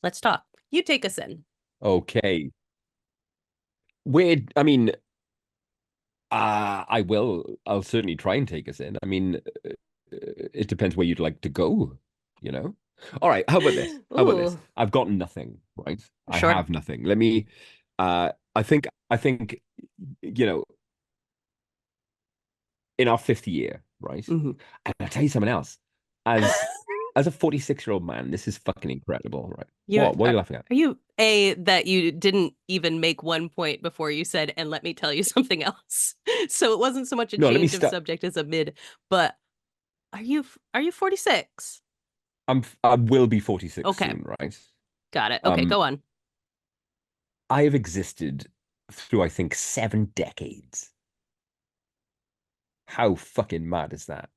Let's talk. You take us in. Okay. Weird. I mean, I will. I'll certainly try and take us in. I mean, it depends where you'd like to go, you know? All right. How about this? How about this? Ooh, I've got nothing, right? I sure. have nothing. Let me, I think, you know, in our 50th year, right? Hmm. And I'll tell you something else. As as a 46-year-old man, this is fucking incredible, right? You What? What are you laughing at? are you a that you didn't even make one point before you said, and let me tell you something else. So it wasn't so much a No, let me change of start. subject as a mid, but are you 46? I will be 46 Okay, soon, right? got it. Okay, Um, go on. I have existed through, I think, 7 decades. How fucking mad is that?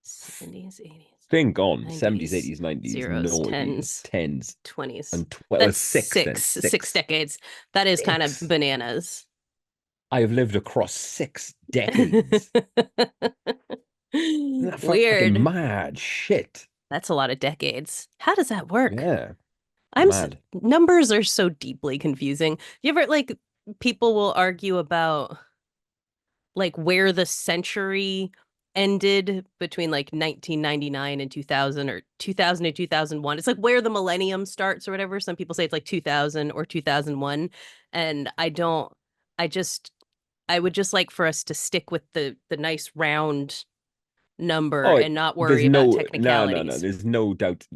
70s, 80s, Think on 70s, 90s, 80s, 90s, zeros, noughties, tens, tens, 20s. and 12, That's six then, six six, decades. That is kind of six. bananas. I have lived across 6 decades. Isn't that fucking Weird. mad shit? That's a lot of decades. How does that work? Yeah, mad. Numbers are so deeply confusing. You ever like people will argue about like where the century ended between like 1999 and 2000 or 2000 to 2001. It's like where the millennium starts or whatever. Some people say it's like 2000 or 2001 and I just I would just like for us to stick with the nice round number Oh, and not there's worry about no. technicalities. There's no doubt.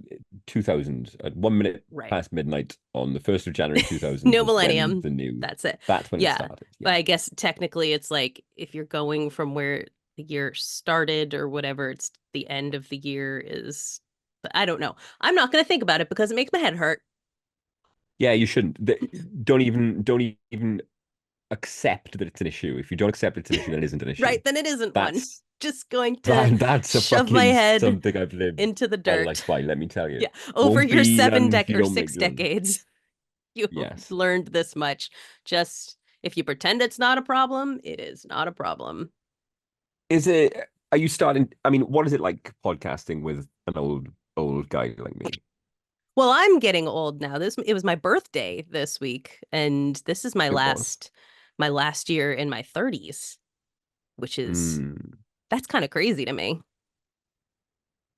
2000 at 1 minute Right. past midnight on the 1st of January 2000 No was when millennium. the new. That's it. That's when it Yeah. started. But Yeah. I guess technically it's like if you're going from where the year started or whatever, it's the end of the year is, but I don't know. I'm not going to think about it because it makes my head hurt. Yeah, you shouldn't. Don't even accept that it's an issue. If you don't accept it's an issue, then it isn't an issue. Right. Then it isn't one. That's Just going to that's a shove my fucking head something I've lived into the my dirt. life by, let me tell you. Yeah. Over Won't your be seven none if dec you or don't make six none. decades, you Yes. learned this much. Just if you pretend it's not a problem, it is not a problem. Is it, are you starting, I mean, what is it like podcasting with an old guy like me? Well, I'm getting old now. This it was my birthday this week, and this is It was. my last year in my 30s, which is Hmm. that's kind of crazy to me.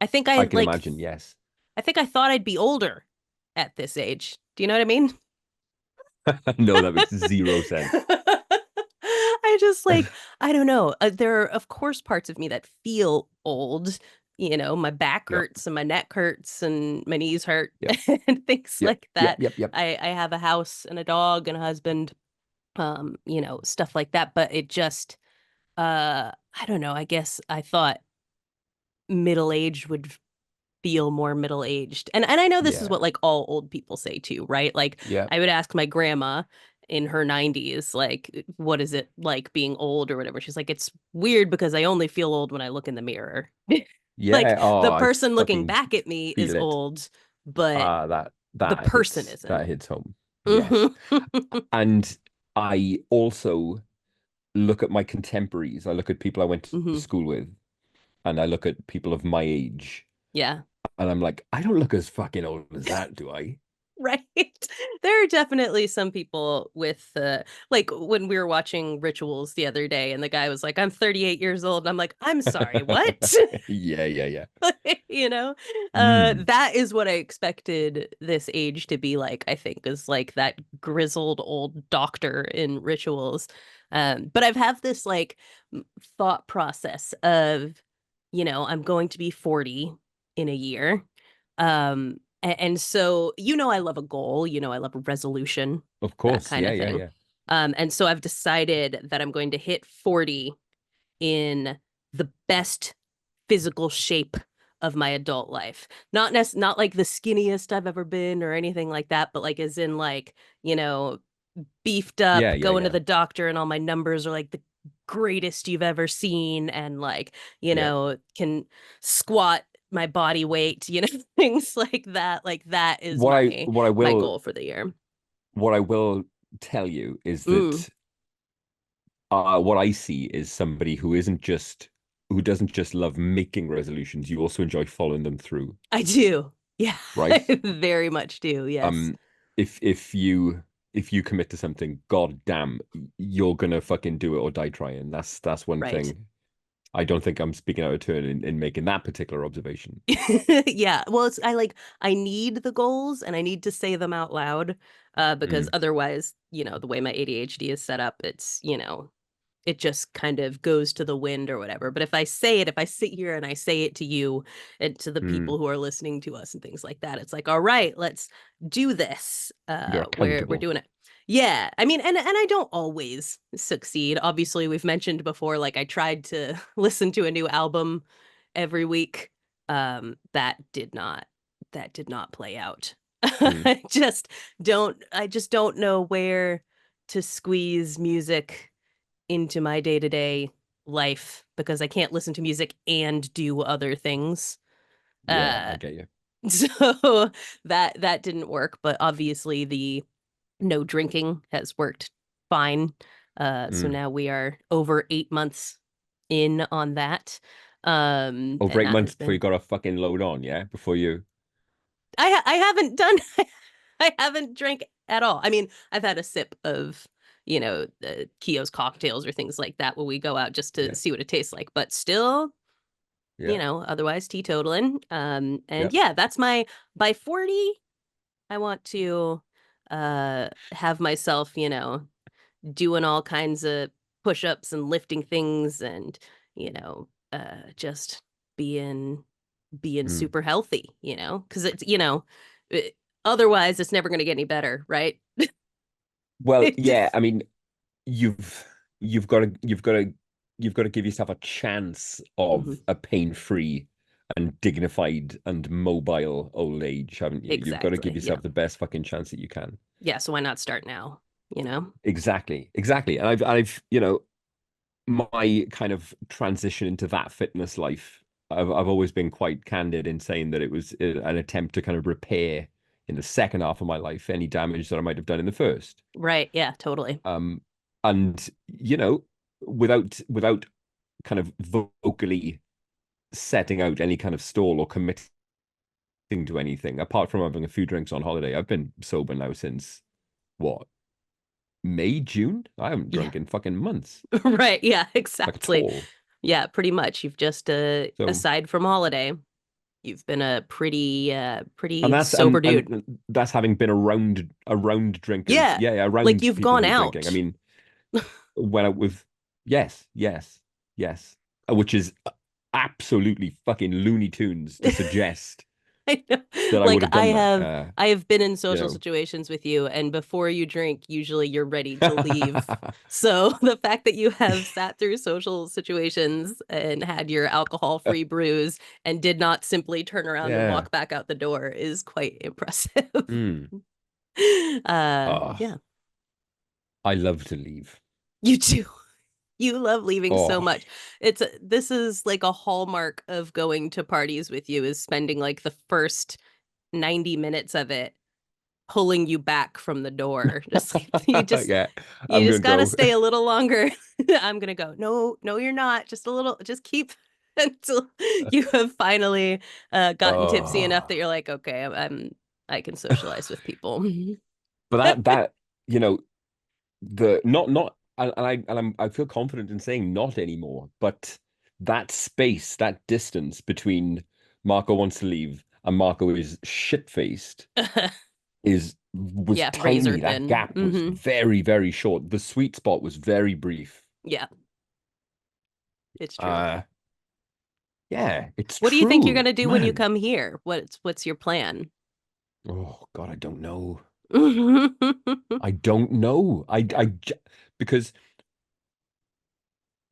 I think I I can like imagine, yes. I think I thought I'd be older at this age. Do you know what I mean? No, that makes zero sense. I just like I don't know. There are of course parts of me that feel old. You know, my back Yep, hurts and my neck hurts and my knees hurt yep, and things yep, like yep, that. yep, yep. I have a house and a dog and a husband, stuff like that. But it just I don't know. I guess I thought middle aged would feel more middle aged. And I know this is Yeah, what like all old people say too, right? Like yeah, I would ask my grandma in her 90s, like, what is it like being old or whatever? She's like, it's weird because I only feel old when I look in the mirror. yeah. Like Oh, the I person looking fucking back at me is feel it. old, but That the that person hits isn't. that hits home. Yes. Hmm. And I also look at my contemporaries. I look at people I went to Hmm. school with, and I look at people of my age, Yeah. and I'm like, I don't look as fucking old as that, do I? Right. There are definitely some people with like when we were watching Rituals the other day and the guy was like, I'm 38 years old. And I'm like, I'm sorry, what? Yeah, yeah, yeah. You know? Mm, That is what I expected this age to be like, I think, is like that grizzled old doctor in Rituals. But I've have this like thought process of, I'm going to be 40 in a year. And so, I love a goal, I love a resolution, of that course. kind Yeah, of yeah, thing. yeah. And so I've decided that I'm going to hit 40 in the best physical shape of my adult life. Not like the skinniest I've ever been or anything like that, but like as in like, you know, beefed Yeah, up, yeah, going to yeah. the doctor and all my numbers are like the greatest you've ever seen and like, Yeah. can squat my body weight, things like that. Like that is What I my what I my will goal for the year. what I will tell you is Mm, that what I see is somebody who doesn't just love making resolutions, you also enjoy following them through. I do. Yeah, right? I very much do. Yes. Um, if you commit to something, god damn, you're gonna fucking do it or die trying. That's one Right. thing. I don't think I'm speaking out of turn in making that particular observation. Yeah. Well, it's I need the goals and I need to say them out loud because Mm, otherwise, the way my ADHD is set up, it just kind of goes to the wind or whatever. But if I sit here and I say it to you and to the mm. people who are listening to us and things like that, it's like, all right, let's do this. You're We're accountable. doing it. Yeah. I mean, and I don't always succeed. Obviously, we've mentioned before, like I tried to listen to a new album every week. That did not play out. Mm, I just don't know where to squeeze music into my day-to-day life because I can't listen to music and do other things. yeah, Uh I get you. so that didn't work, but obviously the no drinking has worked fine. So Mm. now we are over 8 months in on that. Over And eight that months has before you been got a fucking load on, yeah? Before you, I haven't done I haven't drank at all. I mean, I've had a sip of, Kio's cocktails or things like that when we go out just to yeah, see what it tastes like, but still, yeah, otherwise teetotaling. yeah. And yeah, that's my by 40, I want to have myself, doing all kinds of push-ups and lifting things and, just being Mm. super healthy, because it, otherwise it's never going to get any better, right? Well, It yeah, just I mean, you've you've got to you've got to you've got to give yourself a chance Mhm. of a pain-free and dignified and mobile old age, haven't you? You've got to give Exactly. Yeah. yourself the best fucking chance that you can. Yeah. So why not start now? You know? Exactly, exactly. And I've my kind of transition into that fitness life, I've always been quite candid in saying that it was an attempt to kind of repair in the second half of my life any damage that I might have done in the first. Right. Yeah. Totally. Um, and without kind of vocally setting out any kind of stall or committing to anything, apart from having a few drinks on holiday, I've been sober now since what, May, June? I haven't Yeah. drunk in fucking months, Right. Yeah. like at Exactly. all. Yeah. Pretty much. You've just So, aside from holiday, you've been a and pretty that's sober dude. and that's having been around drinkers. Yeah. Yeah, yeah, Like around you've people gone who are drinking. I out. mean, went out with yes, yes, yes, which is absolutely fucking Looney Tunes to suggest I know. that I Like would have I done that. have I have been in You social know. situations with you, and before you drink, usually you're ready to leave. So the fact that you have sat through social situations and had your alcohol-free brews and did not simply turn around and Yeah. walk back out the door is quite impressive. Mm. Yeah, Oh, I love to leave. you do. You love leaving so Oh, much. This is like a hallmark of going to parties with you is spending like the first 90 minutes of it pulling you back from the door. Just like yeah. you I'm just gonna gotta go. stay a little longer. I'm gonna go. No, no, you're not. Just a little, just keep until you have finally gotten tipsy enough that Oh, you're like, okay, I can socialize with people. but that you know the not I feel confident in saying not anymore. But that space, that distance between Marco wants to leave and Marco is shit faced is was Yeah, razor tiny. That thin. gap was very, very short. The sweet spot was very brief. Yeah, it's true. Uh, yeah, it's What do you think you're true, gonna do when you man. come here? What's your plan? Oh God, I don't know. I don't know. Because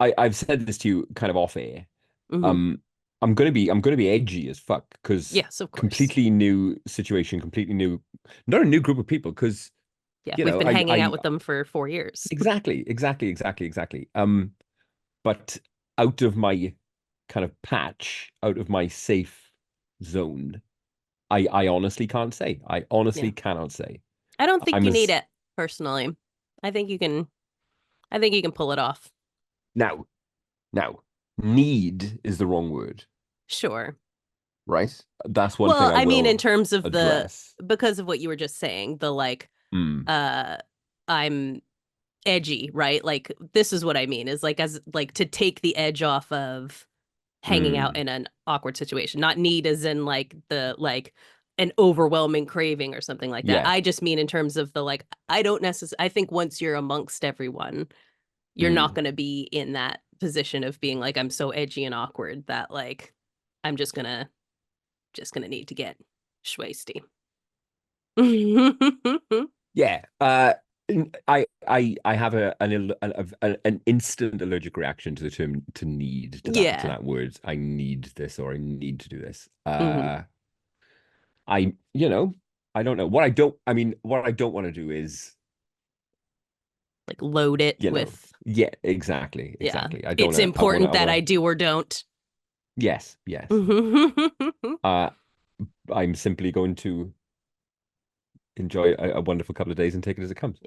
I've said this to you kind of off air. Mhm. Um, I'm gonna be edgy as fuck because Yes, of course. completely new situation, completely new, not a new group of people. Because Yeah, we've been hanging out I with them for 4 years. exactly. But out of my kind of patch, out of my safe zone, I honestly can't say. I Yeah. honestly cannot say. I don't think I'm you need as it personally. I think you can I think you can pull it off. now now need is the wrong word. Sure. right? That's one thing Well, I I mean, in will terms of the, address. because of what you were just saying, the like, Mm, uh, I'm edgy, right? Like, this is what I mean is like, as like to take the edge off of hanging out mm, in an awkward situation, not need as in like the, like, an overwhelming craving or something like that. yeah. I just mean in terms of the like, I don't necessarily, I think once you're amongst everyone, you're not Mm. going to be in that position of being like, I'm so edgy and awkward that like, I'm just gonna need to get schwasty. Yeah. I have an instant allergic reaction to the term to need to Yeah. that word. I need this or I need to do this. Hmm. I you know I don't know what I don't. I mean, what I don't want to do is Like load it with, yeah, exactly, yeah. exactly. I don't It's want to. I want to. important I that want I to. do or don't. Yes, yes. Yeah. Uh, I'm simply going to enjoy a wonderful couple of days and take it as it comes.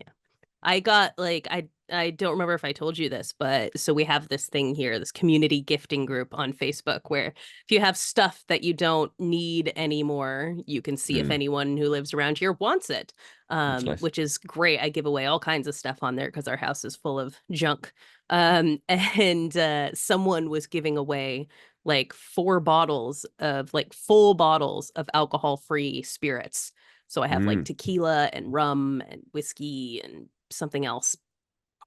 I got like I don't remember if I told you this, but so we have this thing here, this community gifting group on Facebook where if you have stuff that you don't need anymore, you can see if Mm, anyone who lives around here wants it. that's nice. Which is great. I give away all kinds of stuff on there because our house is full of junk. And someone was giving away like 4 bottles of like full bottles of alcohol-free spirits. So I have like Mm, tequila and rum and whiskey and something else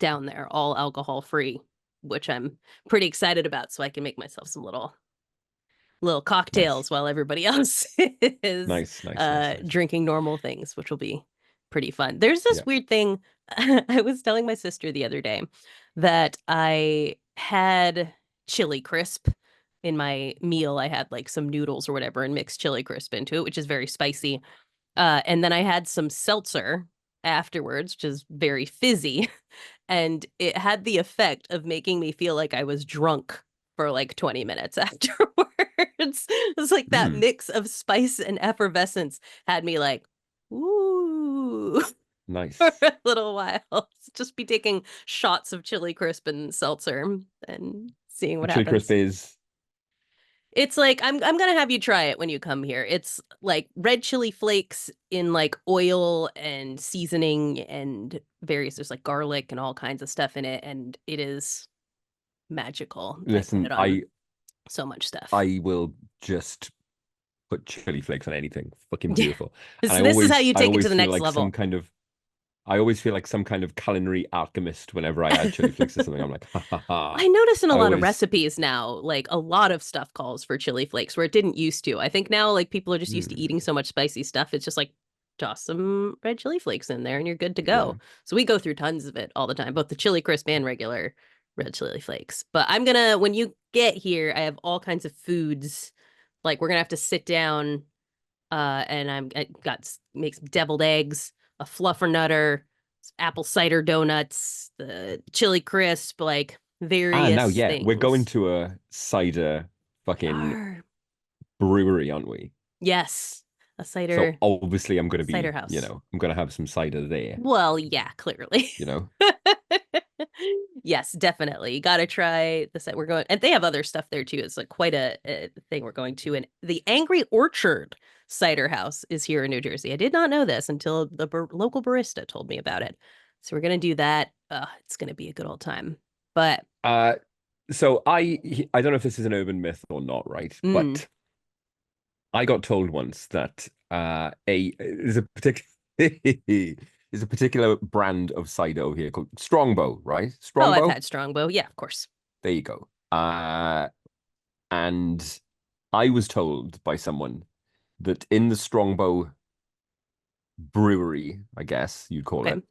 down there, all alcohol free, which I'm pretty excited about. So I can make myself some little nice, cocktails while everybody else is nice, nice, nice, nice. drinking normal things, which will be pretty fun. There's Yeah. this weird thing. I was telling my sister the other day that I had chili crisp in my meal. I had like some noodles or whatever and mixed chili crisp into it, which is very spicy. And then I had some seltzer afterwards, which is very fizzy, and it had the effect of making me feel like I was drunk for like 20 minutes afterwards. It's like that Mm, mix of spice and effervescence had me like, ooh, for nice. a little while. Just be taking shots of chili crisp and seltzer and seeing what Chili crisp happens. is It's like I'm gonna have you try it when you come here. It's like red chili flakes in like oil and seasoning and various, there's like garlic and all kinds of stuff in it, and it is magical. I put listen, it on so much stuff. I will just put chili flakes on anything. Fucking Yeah. beautiful. And This is how you I take it to always the feel next like level. I always feel like some kind of culinary alchemist whenever I add chili flakes to something. I'm like, ha ha ha. I notice in a I lot of always recipes now, like a lot of stuff calls for chili flakes where it didn't used to. I think now like people are just used to eating mm, so much spicy stuff. It's just like toss some red chili flakes in there and you're good to yeah. go. So we go through tons of it all the time, both the chili crisp and regular red chili flakes. But I'm gonna, when you get here, I have all kinds of foods. Like we're gonna have to sit down, and I got make some deviled eggs, a fluffernutter, apple cider donuts, the chili crisp, like Ah, now various yeah, we're going things. to a cider We fucking are. brewery, aren't we? Yes, a So cider obviously I'm gonna cider be, house. I'm gonna have some cider there, Well, yeah, clearly. you know. Yes, definitely. You got to try the set we're going, and they have other stuff there too. It's like quite a thing we're going to. And the Angry Orchard Cider House is here in New Jersey. I did not know this until the local barista told me about it. So we're gonna do that. It's gonna be a good old time. But Uh so I don't know if this is an urban myth or not, right? mm, But I got told once that a there's a particular there's a particular brand of cider over here called Strongbow, right? oh, I've Strongbow? had Strongbow. Yeah, of course. There you go. And I was told by someone that in the Strongbow brewery, I guess you'd call Okay. it,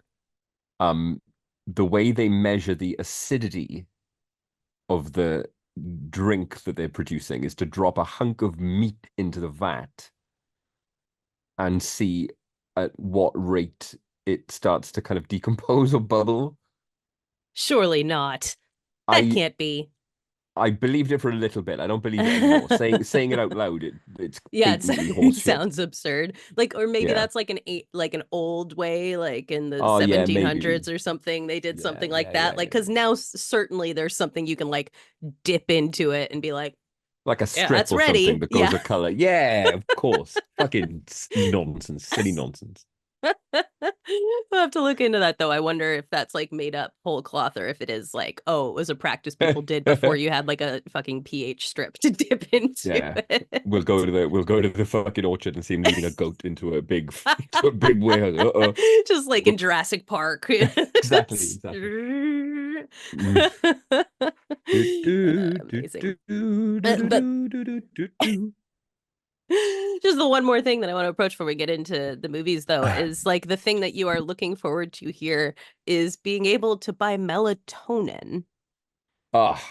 um, the way they measure the acidity of the drink that they're producing is to drop a hunk of meat into the vat and see at what rate it starts to kind of decompose or bubble. Surely not. That I can't be. I believed it for a little bit. I don't believe it anymore. Saying it out loud, it's Yeah, patently it horseshit. sounds absurd. Like, or maybe Yeah. that's like like an old way, like in the Oh yeah, maybe. 1700s or something. They did Yeah, something like yeah, that. yeah, Like, yeah. because now certainly there's something you can like dip into it and be like, like a Yeah, strip that's or something ready. that goes Yeah. a color. Yeah, of course. Fucking nonsense, silly nonsense. We'll have to look into that though. I wonder if that's like made up whole cloth or if it is like, oh, it was a practice people did before you had like a fucking pH strip to dip into Yeah. it. We'll go to the fucking orchard and see him leading a goat into a big into a big warehouse. Uh-oh. Just like in Jurassic Park. Exactly, exactly. Mm. Do, do, do, Amazing. do, do, do, But do, do, do, do, do. just the one more thing that I want to approach before we get into the movies, though, Ah, is like the thing that you are looking forward to here is being able to buy melatonin. ah,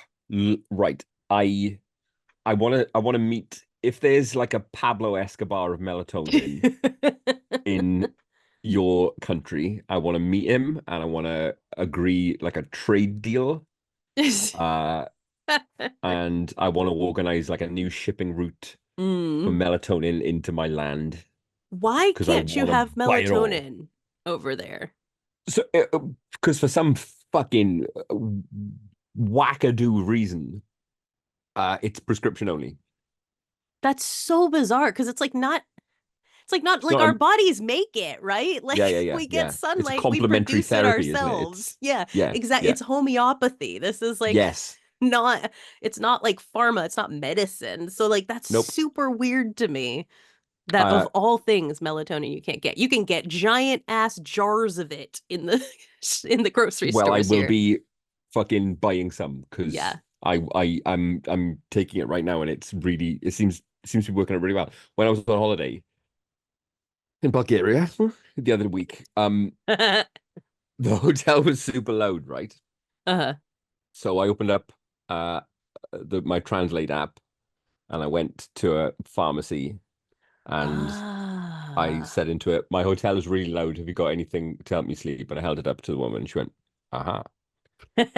right. I want to meet if there's like a Pablo Escobar of melatonin in your country. I want to meet him and I want to agree like a trade deal. Uh, and I want to organize like a new shipping route for Mm. melatonin into my land Why because I can't you want to have buy it all. melatonin over there? So, because for some fucking wackadoo reason, it's prescription only. That's so bizarre because it's like not It's like not our a, bodies make it, right? Like yeah, yeah, yeah, we get yeah. It's a sunlight, we complementary produce it therapy, isn't it? ourselves. It's Yeah, yeah, exactly. yeah. It's homeopathy. This is like Yes. not it's not like pharma, it's not medicine. So like that's Nope. super weird to me that of Uh, all things melatonin you can't get. You can get giant ass jars of it in the in the grocery well, I stores will here. be fucking buying some because Yeah. I'm taking it right now and it's really it seems to be working out really well. When I was on holiday in Bulgaria the other week, the hotel was super loud, right? Uh-huh. So I opened up my Translate app and I went to a pharmacy and I Ah. said into it, "My hotel is really loud. Have you got anything to help me sleep?" And I held it up to the woman. She went, "Aha."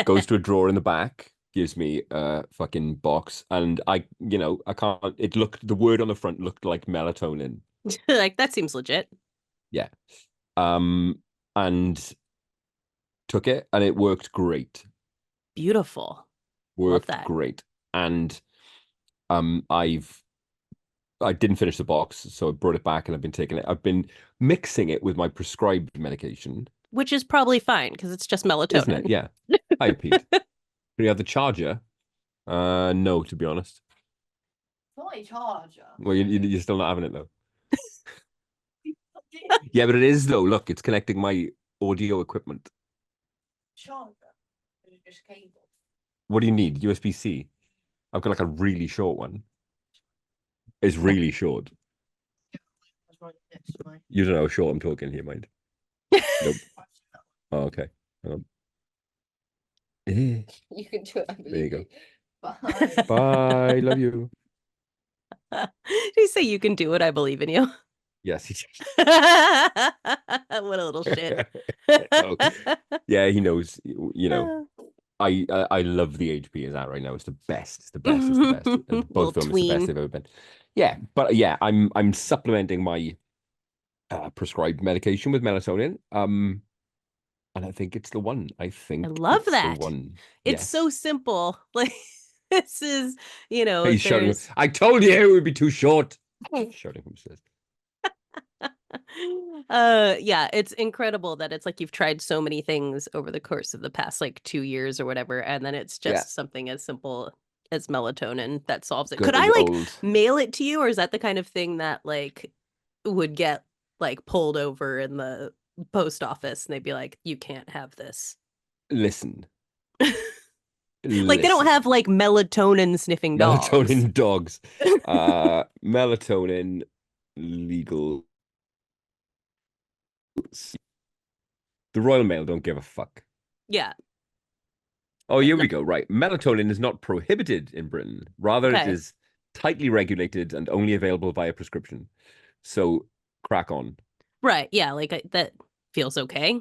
Goes to a drawer in the back, gives me a fucking box, and I can't. It looked the word on the front looked like melatonin. Like that seems legit. Yeah. Um, and took it, and it worked great. Beautiful. Love Worked that. great. And I didn't finish the box, so I brought it back, and I've been taking it. I've been mixing it with my prescribed medication, Which is probably fine because it's just isn't it? melatonin. Yeah. Hi, Pete. Do you have the charger? No, to be honest. Not a charger. Well, you're still not having it though. Yeah, but it is though. Look, it's connecting my audio equipment. Charger. It's just cable. What do you need? USB-C. I've got like a really short one. It's really short. That's right next to me. You don't know how short I'm talking here, mind. Nope. Oh, okay. Um, eh, You can do it, I there you believe go. you. Bye. Bye. Love you. Did you say you can do it? I believe in you. Yes. What a little shit. Oh, yeah, he knows. I love the HP is at right now. It's the best. It's the best. It's the best. Little Both of them, it's the best tween. they've ever been. Yeah, but yeah, I'm supplementing my prescribed medication with melatonin. And I think it's the one. I I think love it's the that. one. It's so Yes. simple. Like this is, He's shouting. there's I told you it would be too short. Shouting from upstairs. yeah, it's incredible that it's like you've tried so many things over the course of the past like 2 years or whatever, and then it's Yeah, just something as simple as melatonin that solves it. Could good I as like old. mail it to you, or is that the kind of thing that like would get like pulled over in the post office and they'd be like, you can't have this? Listen, Like they don't listen. have like melatonin sniffing dogs. Melatonin dogs. Melatonin legal. The Royal Mail don't give a fuck. Yeah. Oh, here No. we go. Right. Melatonin is not prohibited in Britain. Rather, it Okay. is tightly regulated and only available via prescription. So crack on. Right. Yeah. Like that feels okay.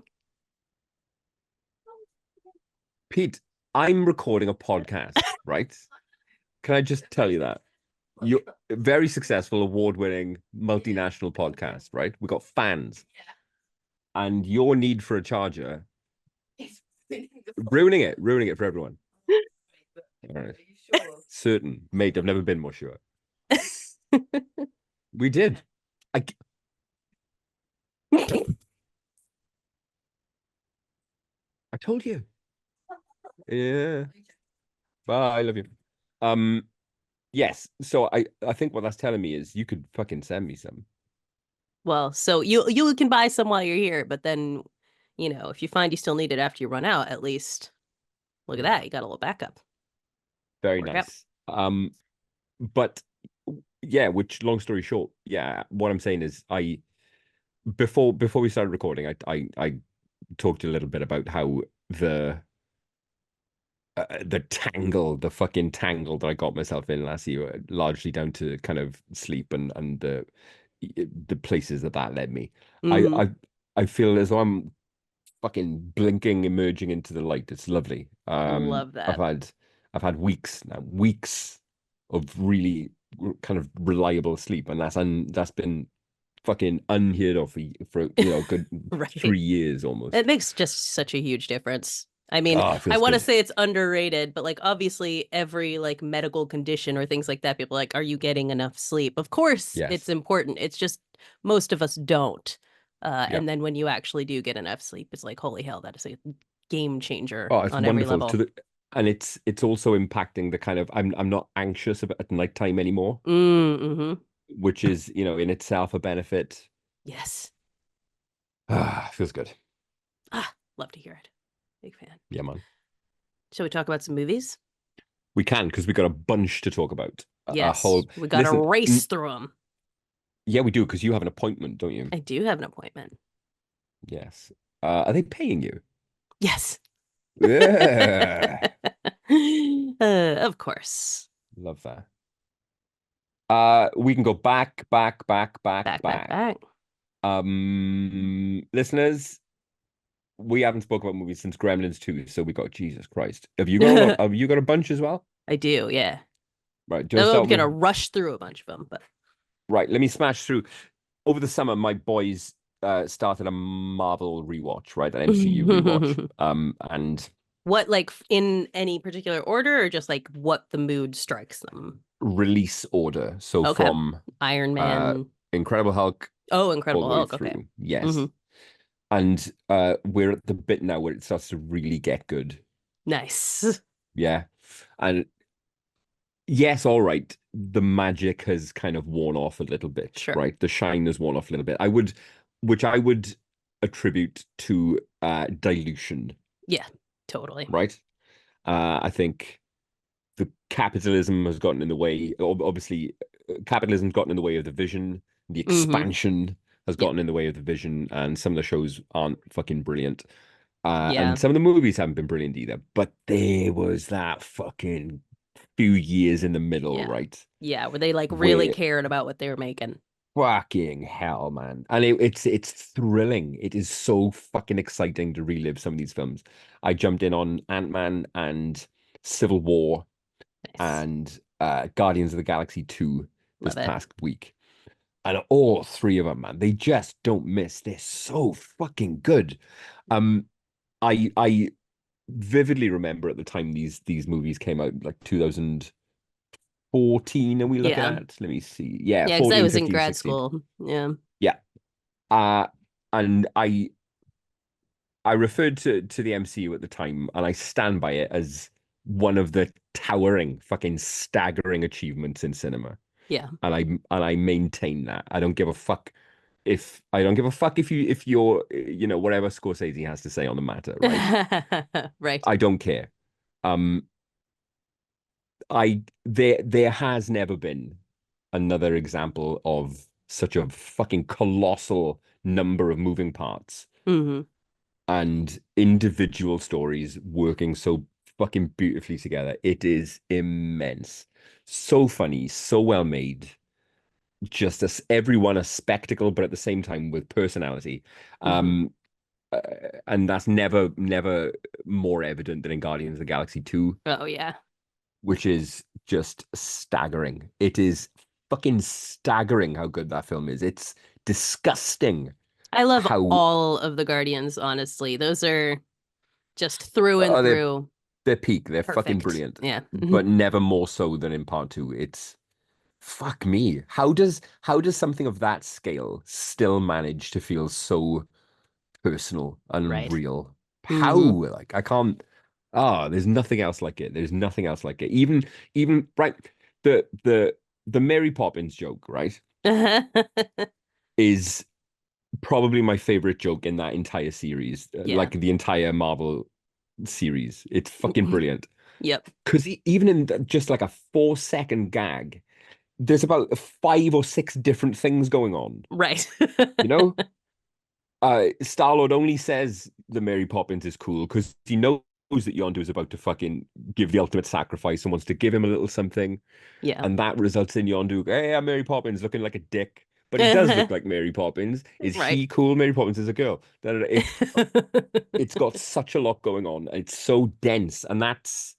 Pete, I'm recording a podcast, right? Can I just tell you that? You're a very successful, award-winning, multinational podcast, right? We got fans. Yeah. And your need for a charger, It's ruining it for everyone. All right. Are you sure? certain, mate. I've never been more sure. We did. I I told you. Yeah. Bye. I love you. Um. Yes. So I think what that's telling me is you could fucking send me some. Well, so you can buy some while you're here, but then, if you find you still need it after you run out, at least look at that. You got a little backup. Very Work out. nice. But yeah, which long story short, yeah, what I'm saying is before we started recording, I talked a little bit about how the fucking tangle that I got myself in last year, largely down to kind of sleep and the places that led me. I Hmm. I I feel as though I'm fucking blinking, emerging into the light. It's lovely. Love I've that. had I've had weeks of really kind of reliable sleep, and that's been fucking unheard of for a good Right. 3 years It almost. makes just such a huge difference. I mean, Oh, it I feels want to good. say it's underrated, but like obviously every like medical condition or things like that, people are like, are you getting enough sleep? Of course it's Yes. important. It's just most of us don't. Yeah. And then when you actually do get enough sleep, it's like, holy hell, that is a game changer Oh, it's on every wonderful level. and it's also impacting the kind of I'm not anxious about at nighttime anymore, Mm-hmm. which is, in itself a benefit. Yes. Feels good. Ah, love to hear it. Big fan. Yeah, man. Shall we talk about some movies? We can because we got a bunch to talk about. A Yes. whole We got to listen. race through them. Yeah, we do because you have an appointment, don't you? I do have an appointment. Yes. Are they paying you? Yes. Yeah. Of course. Love that. We can go back, back, back, back, Back, back, back. back. Listeners, we haven't spoken about movies since Gremlins 2, so we got Jesus Christ. Have you got a lot? Have you got a bunch as well? I do, yeah. Right. Do you want to I'm start gonna with? rush through a bunch of them, but Right. Let me smash through. Over the summer, my boys started a Marvel rewatch, right? An MCU rewatch. And what, like in any particular order, or just like what the mood strikes them? release order. So Okay. from Iron uh Man. Incredible Hulk Oh, all the Incredible way Hulk. Okay. through. Yes. Hmm. And we're at the bit now where it starts to really get good. Nice. Yeah. And yes, all right. The magic has kind of worn off a little bit, Sure. right? The shine has worn off a little bit. Which I would attribute to dilution, Yeah, totally. right? I think the capitalism has gotten in the way. Obviously, capitalism's gotten in the way of the vision. The Hmm. expansion has Yep. gotten in the way of the vision, and some of the shows aren't fucking brilliant. Yeah. And some of the movies haven't been brilliant either. But there was that fucking few years in the middle, Yeah. right? Yeah, where they like really Where cared about what they were making. fucking hell, man. And it's thrilling. It is so fucking exciting to relive some of these films. I jumped in on Ant-Man and Civil War Nice. and Guardians of the Galaxy 2 this Love it. past week. And all three of them, man, they just don't miss. They're so fucking good. Um, I vividly remember at the time these movies came out, like 2014, are we looking Yeah. at? Let me see. Yeah, Yeah, because I 14, was in 15, grad 16. school. Yeah. Yeah. Uh and I referred to the MCU at the time, and I stand by it as one of the towering, fucking staggering achievements in cinema. Yeah. And I maintain that. I don't give a fuck if you're whatever Scorsese has to say on the matter, right? Right. I don't care. Um, there has never been another example of such a fucking colossal number of moving parts Hmm. and individual stories working so fucking beautifully together. It is immense. So funny, so well made. Just as everyone a spectacle, but at the same time with personality. Hmm. Um, uh, and that's never more evident than in Guardians of the Galaxy 2, Oh yeah. which is just staggering. It is fucking staggering how good that film is. It's disgusting I love how all of the Guardians, honestly. Those are just through and they're through. They're peak. They're fucking perfect. brilliant. Yeah. But never more so than in part two. It's fuck me. How does something of that scale still manage to feel so personal and Right. real? How? Hmm. Like I can't. Ah, there's nothing else like it. There's nothing else like it. Even right, the Mary Poppins joke, right, is probably my favorite joke in that entire series, Yeah. like the entire Marvel series. It's fucking brilliant. Yep. Because even in just like a 4 second gag, there's about 5 or 6 different things going on. Right. You know, Star-Lord only says the Mary Poppins is cool because he knows that Yondu is about to fucking give the ultimate sacrifice and wants to give him a little something, Yeah. and that results in Yondu, hey, I'm Mary Poppins looking like a dick. But he does look like Mary Poppins. Is Right. he cool? Mary Poppins is a girl. It's got such a lot going on. It's so dense, and that's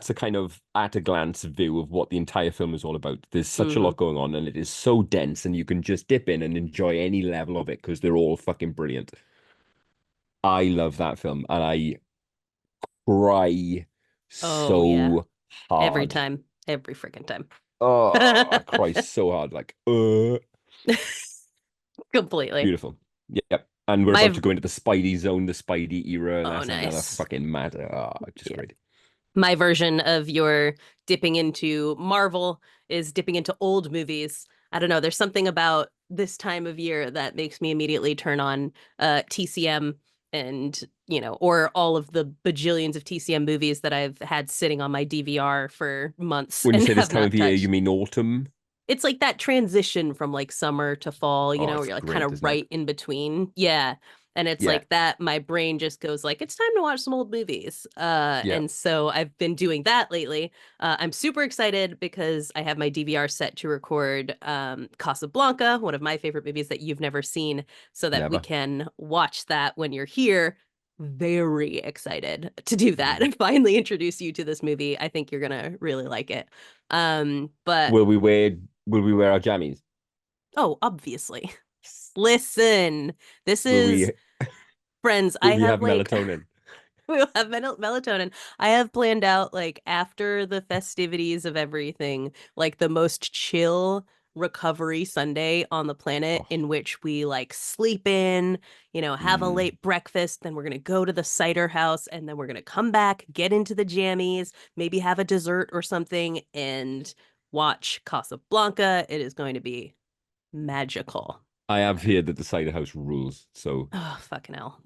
a kind of at a glance view of what the entire film is all about. There's such a Hmm. lot going on, and it is so dense, and you can just dip in and enjoy any level of it because they're all fucking brilliant. I love that film, and I cry Oh yeah. so Every hard. time. Every freaking time. Oh, I cry so hard, like, Completely. beautiful. Yep. And we're about My to go into the Spidey zone, the Spidey era, and oh that's another nice. fucking matter. Oh, just Yeah. great. My version of your dipping into Marvel is dipping into old movies. I don't know, there's something about this time of year that makes me immediately turn on TCM and, or all of the bajillions of TCM movies that I've had sitting on my DVR for months When you and say this have time not of year, you touched. mean autumn? It's like that transition from like summer to fall, Oh, where it's you're like kind great, of isn't it? right in between. Yeah. And it's Yeah, like that my brain just goes like it's time to watch some old movies. yeah. And so I've been doing that lately. I'm super excited because I have my DVR set to record Casablanca, one of my favorite movies that you've never seen, so that we Never. can watch that when you're here. Very excited to do that Mm. and finally introduce you to this movie. I think you're gonna really like it. But Will we wear our jammies? oh, obviously. Listen, this Will is we friends. will I we have have like melatonin? we'll have melatonin. I have planned out like after the festivities of everything, like the most chill recovery Sunday on the planet Oh, in which we like sleep in, have a mm. late breakfast, then we're going to go to the cider house and then we're going to come back, get into the jammies, maybe have a dessert or something and watch Casablanca. It is going to be magical. I have heard that the cider house rules. So Oh, fucking hell.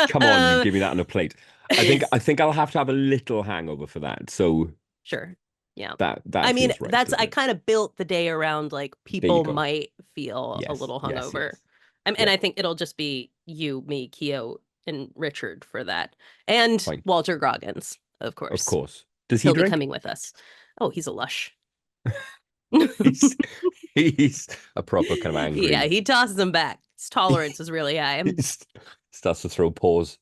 come on, you give me that on a plate. I think I'll have to have a little hangover for that. So Sure. Yeah. that I mean, feels right, doesn't I it? kind of built the day around like There you people go. might feel a Yes, little yes, hungover. yes. And Yeah, I think it'll just be you, me, Keo, and Richard for that. And fine. Walter Groggins, of Of course. course. Does he He'll be drink? coming with us. Oh, he's a lush. He's he's a proper kind of Yeah, angry. he tosses them back. His tolerance is really high. He starts to throw paws.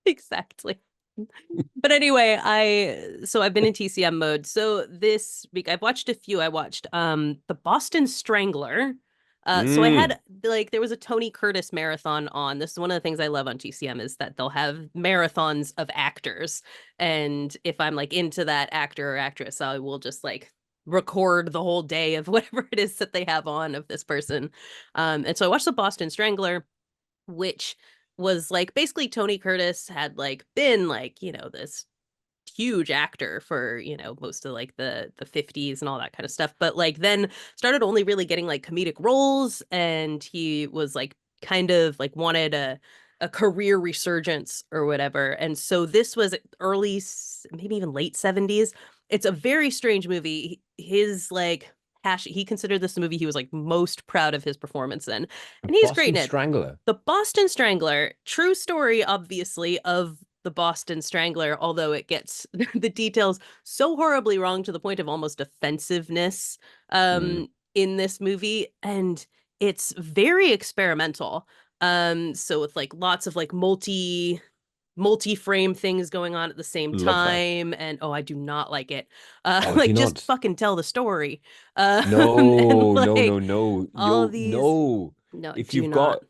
Exactly. But anyway, I've been in TCM mode. So this week I've watched a few. I watched The Boston Strangler. So I Mm. had like there was a Tony Curtis marathon on. This is one of the things I love on TCM is that they'll have marathons of actors. And if I'm like into that actor or actress, I will just like record the whole day of whatever it is that they have on of this person. And so I watched The Boston Strangler, which was like basically Tony Curtis had like been like, this huge actor for, most of like the 50s and all that kind of stuff, but like then started only really getting like comedic roles and he was like kind of like wanted a career resurgence or whatever. And so this was maybe even late 70s. It's a very strange movie. His like passion, he considered this the movie he was like most proud of his performance in. And he's great Boston in it. Strangler. The Boston Strangler, true story, obviously, of the Boston Strangler, although it gets the details so horribly wrong to the point of almost offensiveness Mm. in this movie. And it's very experimental. So with like lots of like multi-frame things going on at the same Love that. time, and oh, I do not like it. Oh, do Like you just not? fucking tell the story. And No, no, no, like no. all Yo, these no. no, If do you've not. got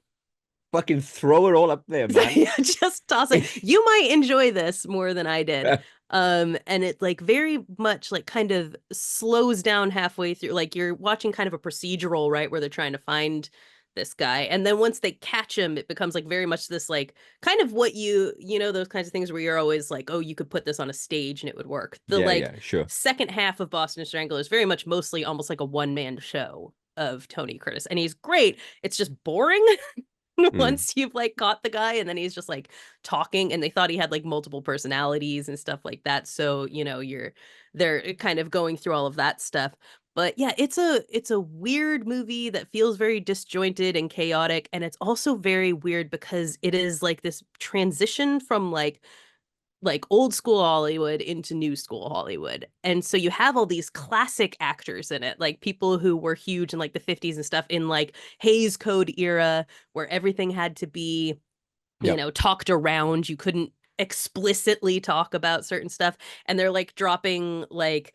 fucking throw it all up there, man. Yeah, just toss it. You might enjoy this more than I did. And it like very much like kind of slows down halfway through. Like you're watching kind of a procedural, right, where they're trying to find this guy. And then once they catch him, it becomes like very much this like kind of what you know, those kinds of things where you're always like, oh, you could put this on a stage and it would work. The Yeah, like yeah, sure. second half of Boston Strangler is very much mostly almost like a one-man show of Tony Curtis. And he's great. It's just boring. Once you've like caught the guy, and then he's just like talking, and they thought he had like multiple personalities and stuff like that, so you know they're kind of going through all of that stuff. But yeah, it's a weird movie that feels very disjointed and chaotic, and it's also very weird because it is like this transition from like old school Hollywood into new school Hollywood. And so you have all these classic actors in it, like people who were huge in like the 50s and stuff in like Hays Code era where everything had to be, you know, talked around. You couldn't explicitly talk about certain stuff. And they're like dropping like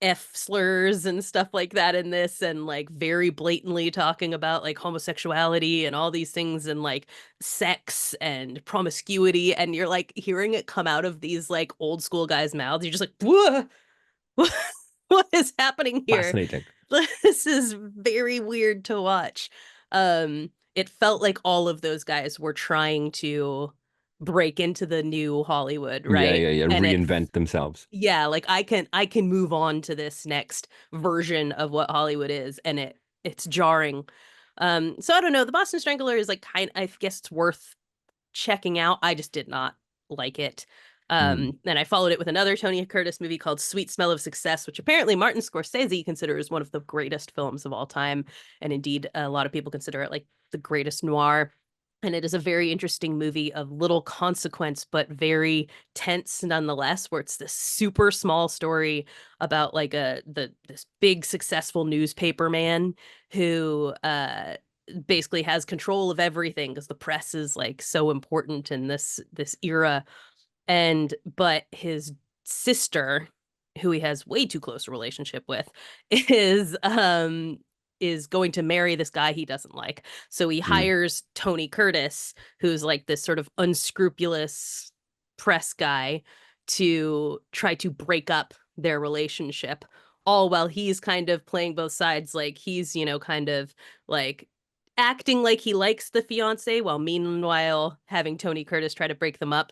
F slurs and stuff like that in this, and like very blatantly talking about like homosexuality and all these things and like sex and promiscuity, and you're like hearing it come out of these like old school guys' mouths. You're just like, whoa, what is happening here? Fascinating. This is very weird to watch. It felt like all of those guys were trying to break into the new Hollywood, right? Yeah. And Reinvent themselves. yeah, like I can move on to this next version of what Hollywood is, and it's jarring. So I don't know. The Boston Strangler is like I guess it's worth checking out. I just did not like it. And I followed it with another Tony Curtis movie called Sweet Smell of Success, which apparently Martin Scorsese considers one of the greatest films of all time. And indeed, a lot of people consider it like the greatest noir. And it is a very interesting movie of little consequence, but very tense nonetheless, where it's this super small story about like this big successful newspaper man who basically has control of everything because the press is like so important in this era. And but his sister, who he has way too close a relationship with, is going to marry this guy he doesn't like. So he hires Tony Curtis, who's like this sort of unscrupulous press guy, to try to break up their relationship, all while he's kind of playing both sides. Like he's, you know, kind of like acting like he likes the fiance while meanwhile having Tony Curtis try to break them up.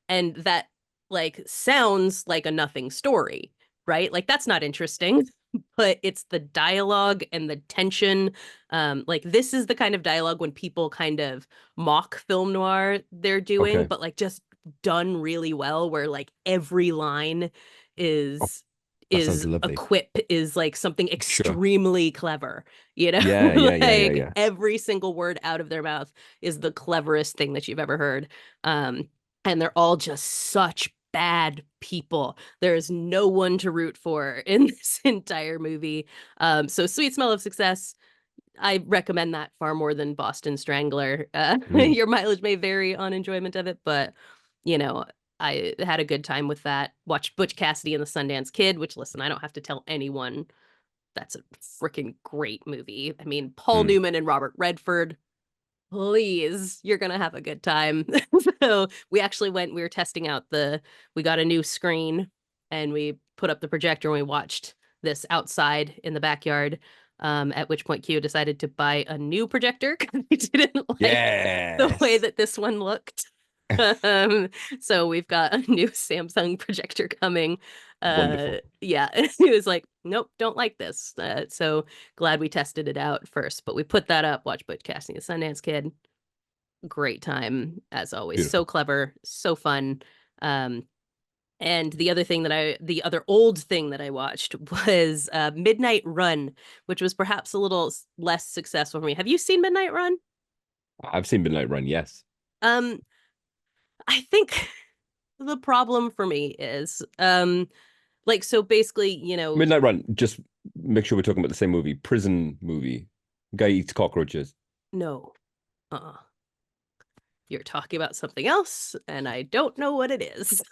And that like sounds like a nothing story, right? Like that's not interesting. But it's the dialogue and the tension. Like this is the kind of dialogue when people kind of mock film noir they're doing, Okay. but like just done really well, where like every line is That sounds is a lovely. quip, is like something extremely clever, you know? Yeah. Like every single word out of their mouth is the cleverest thing that you've ever heard. And they're all just such bad people. There is no one to root for in this entire movie. So Sweet Smell of Success, I recommend that far more than Boston Strangler. Your mileage may vary on enjoyment of it, but you know, I had a good time with that. Watched Butch Cassidy and the Sundance Kid, which, listen, I don't have to tell anyone that's a freaking great movie. I mean, Paul Newman and Robert Redford, please, you're gonna have a good time. So we actually we were testing out we got a new screen and we put up the projector and we watched this outside in the backyard. At which point Q decided to buy a new projector because he didn't like the way that this one looked. So we've got a new Samsung projector coming. Wonderful. Yeah, he was like, nope, don't like this. So glad we tested it out first, but we put that up, watch Butch Cassidy, the Sundance Kid. Great time as always. Beautiful. So clever, so fun. And the other old thing that I watched was Midnight Run, which was perhaps a little less successful for me. Have you seen Midnight Run? I've seen Midnight Run, yes. I think the problem for me is like, so basically, you know, Midnight Run, just make sure we're talking about the same movie. Prison movie. Guy eats cockroaches. No. You're talking about something else, and I don't know what it is.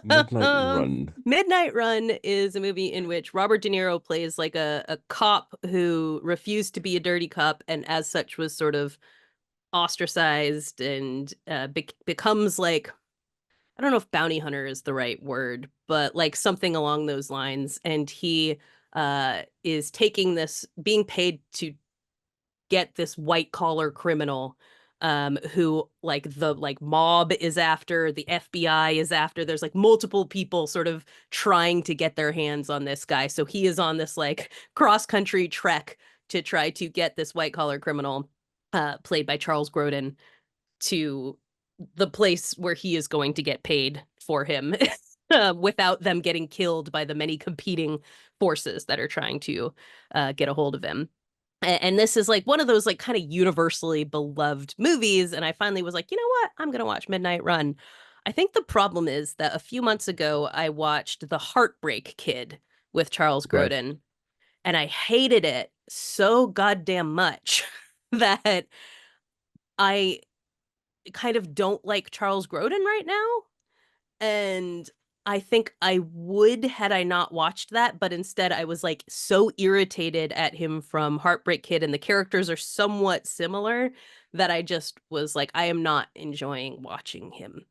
Midnight Run. Midnight Run is a movie in which Robert De Niro plays like a cop who refused to be a dirty cop, and as such was sort of ostracized and becomes like, I don't know if bounty hunter is the right word, but like something along those lines. And he is taking this, being paid to get this white collar criminal who like the like mob is after, the FBI is after. There's like multiple people sort of trying to get their hands on this guy. So he is on this like cross country trek to try to get this white collar criminal played by Charles Grodin to the place where he is going to get paid for him without them getting killed by the many competing forces that are trying to get a hold of him. And this is like one of those like kind of universally beloved movies. And I finally was like, you know what? I'm going to watch Midnight Run. I think the problem is that a few months ago, I watched The Heartbreak Kid with Charles Right. Grodin, and I hated it so goddamn much that I kind of don't like Charles Grodin right now. And I think I would had I not watched that, but instead I was like so irritated at him from Heartbreak Kid, and the characters are somewhat similar that I just was like, I am not enjoying watching him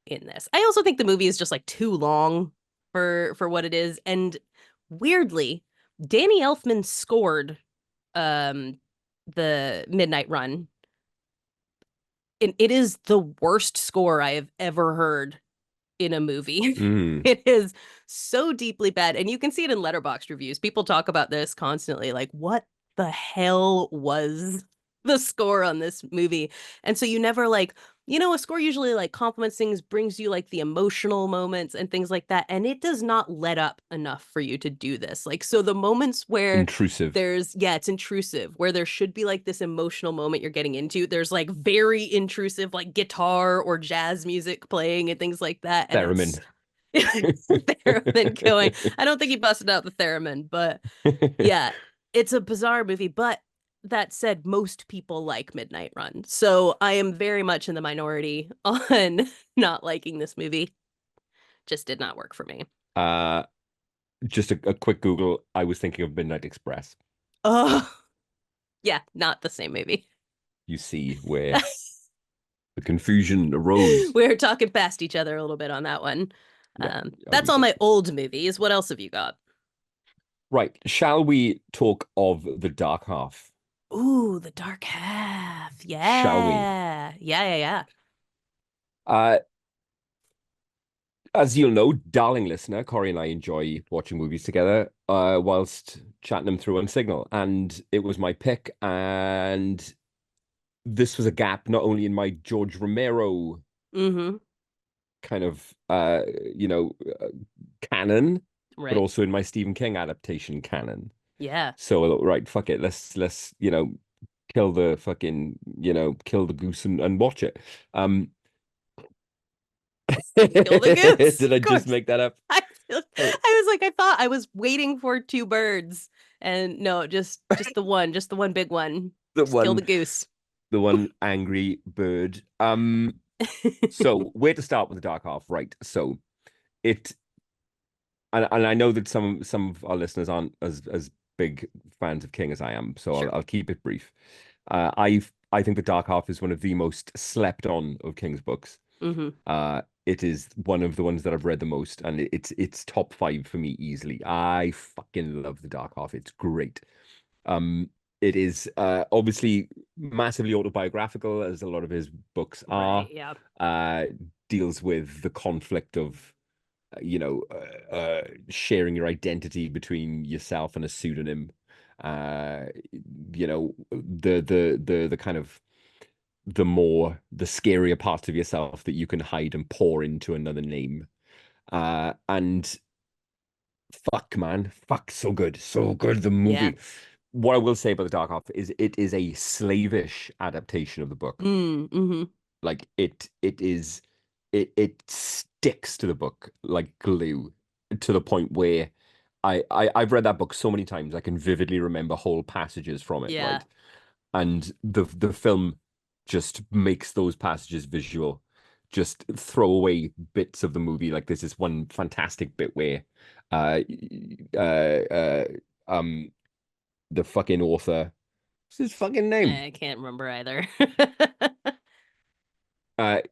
in this. I also think the movie is just like too long for what it is. And weirdly, Danny Elfman scored um the Midnight Run. And it is the worst score I have ever heard in a movie. Mm. It is so deeply bad. And you can see it in Letterboxd reviews. People talk about this constantly. Like, what the hell was the score on this movie? And so you never like, a score usually like complements things, brings you like the emotional moments and things like that. And it does not let up enough for you to do this. Like, so the moments where Intrusive. it's intrusive, where there should be like this emotional moment you're getting into, there's like very intrusive like guitar or jazz music playing and things like that. And Theremin. theremin going. I don't think he busted out the theremin, but yeah, it's a bizarre movie. But that said, most people like Midnight Run, so I am very much in the minority on not liking this movie. Just did not work for me. uh, just a quick Google. I was thinking of Midnight Express. Oh, yeah, not the same movie. You see where the confusion arose. We're talking past each other a little bit on that one. Yeah, That's we all did. my old movies. What else have you got? Right. Shall we talk of the dark half? Ooh, The Dark Half. Shall we? Yeah. Yeah. Uh, as you'll know, darling listener, CoRri and I enjoy watching movies together whilst chatting them through on Signal. And it was my pick. And this was a gap not only in my George Romero Mm-hmm. kind of canon, but Right. also in my Stephen King adaptation canon. Yeah. So right, fuck it, let's kill the fucking kill the goose and watch it. Kill the goose. Did I Of just course. make that up? I was like, I thought I was waiting for two birds, and no, just the one big one. The Just kill one the goose. the one angry bird. So where to start with the dark half, right? So it and I know that some of our listeners aren't as big fans of King as I am, so Sure. I'll keep it brief. I think the Dark Half is one of the most slept on of King's books. Mm-hmm. It is one of the ones that I've read the most, and it's top 5 for me easily. I fucking love the Dark Half. It's great. Um, it is obviously massively autobiographical, as a lot of his books Right. are. Yeah. Deals with the conflict of sharing your identity between yourself and a pseudonym. The kind of the scarier parts of yourself that you can hide and pour into another name. And fuck, man, fuck, so good, so good. The Yeah. movie. What I will say about the Dark Half is it is a slavish adaptation of the book. Mm-hmm. Like it sticks to the book like glue, to the point where I've read that book so many times I can vividly remember whole passages from it, Yeah. right? And the film just makes those passages visual. Just throw away bits of the movie. Like there's this one fantastic bit where uh uh, uh the fucking author What's his fucking name? I can't remember either.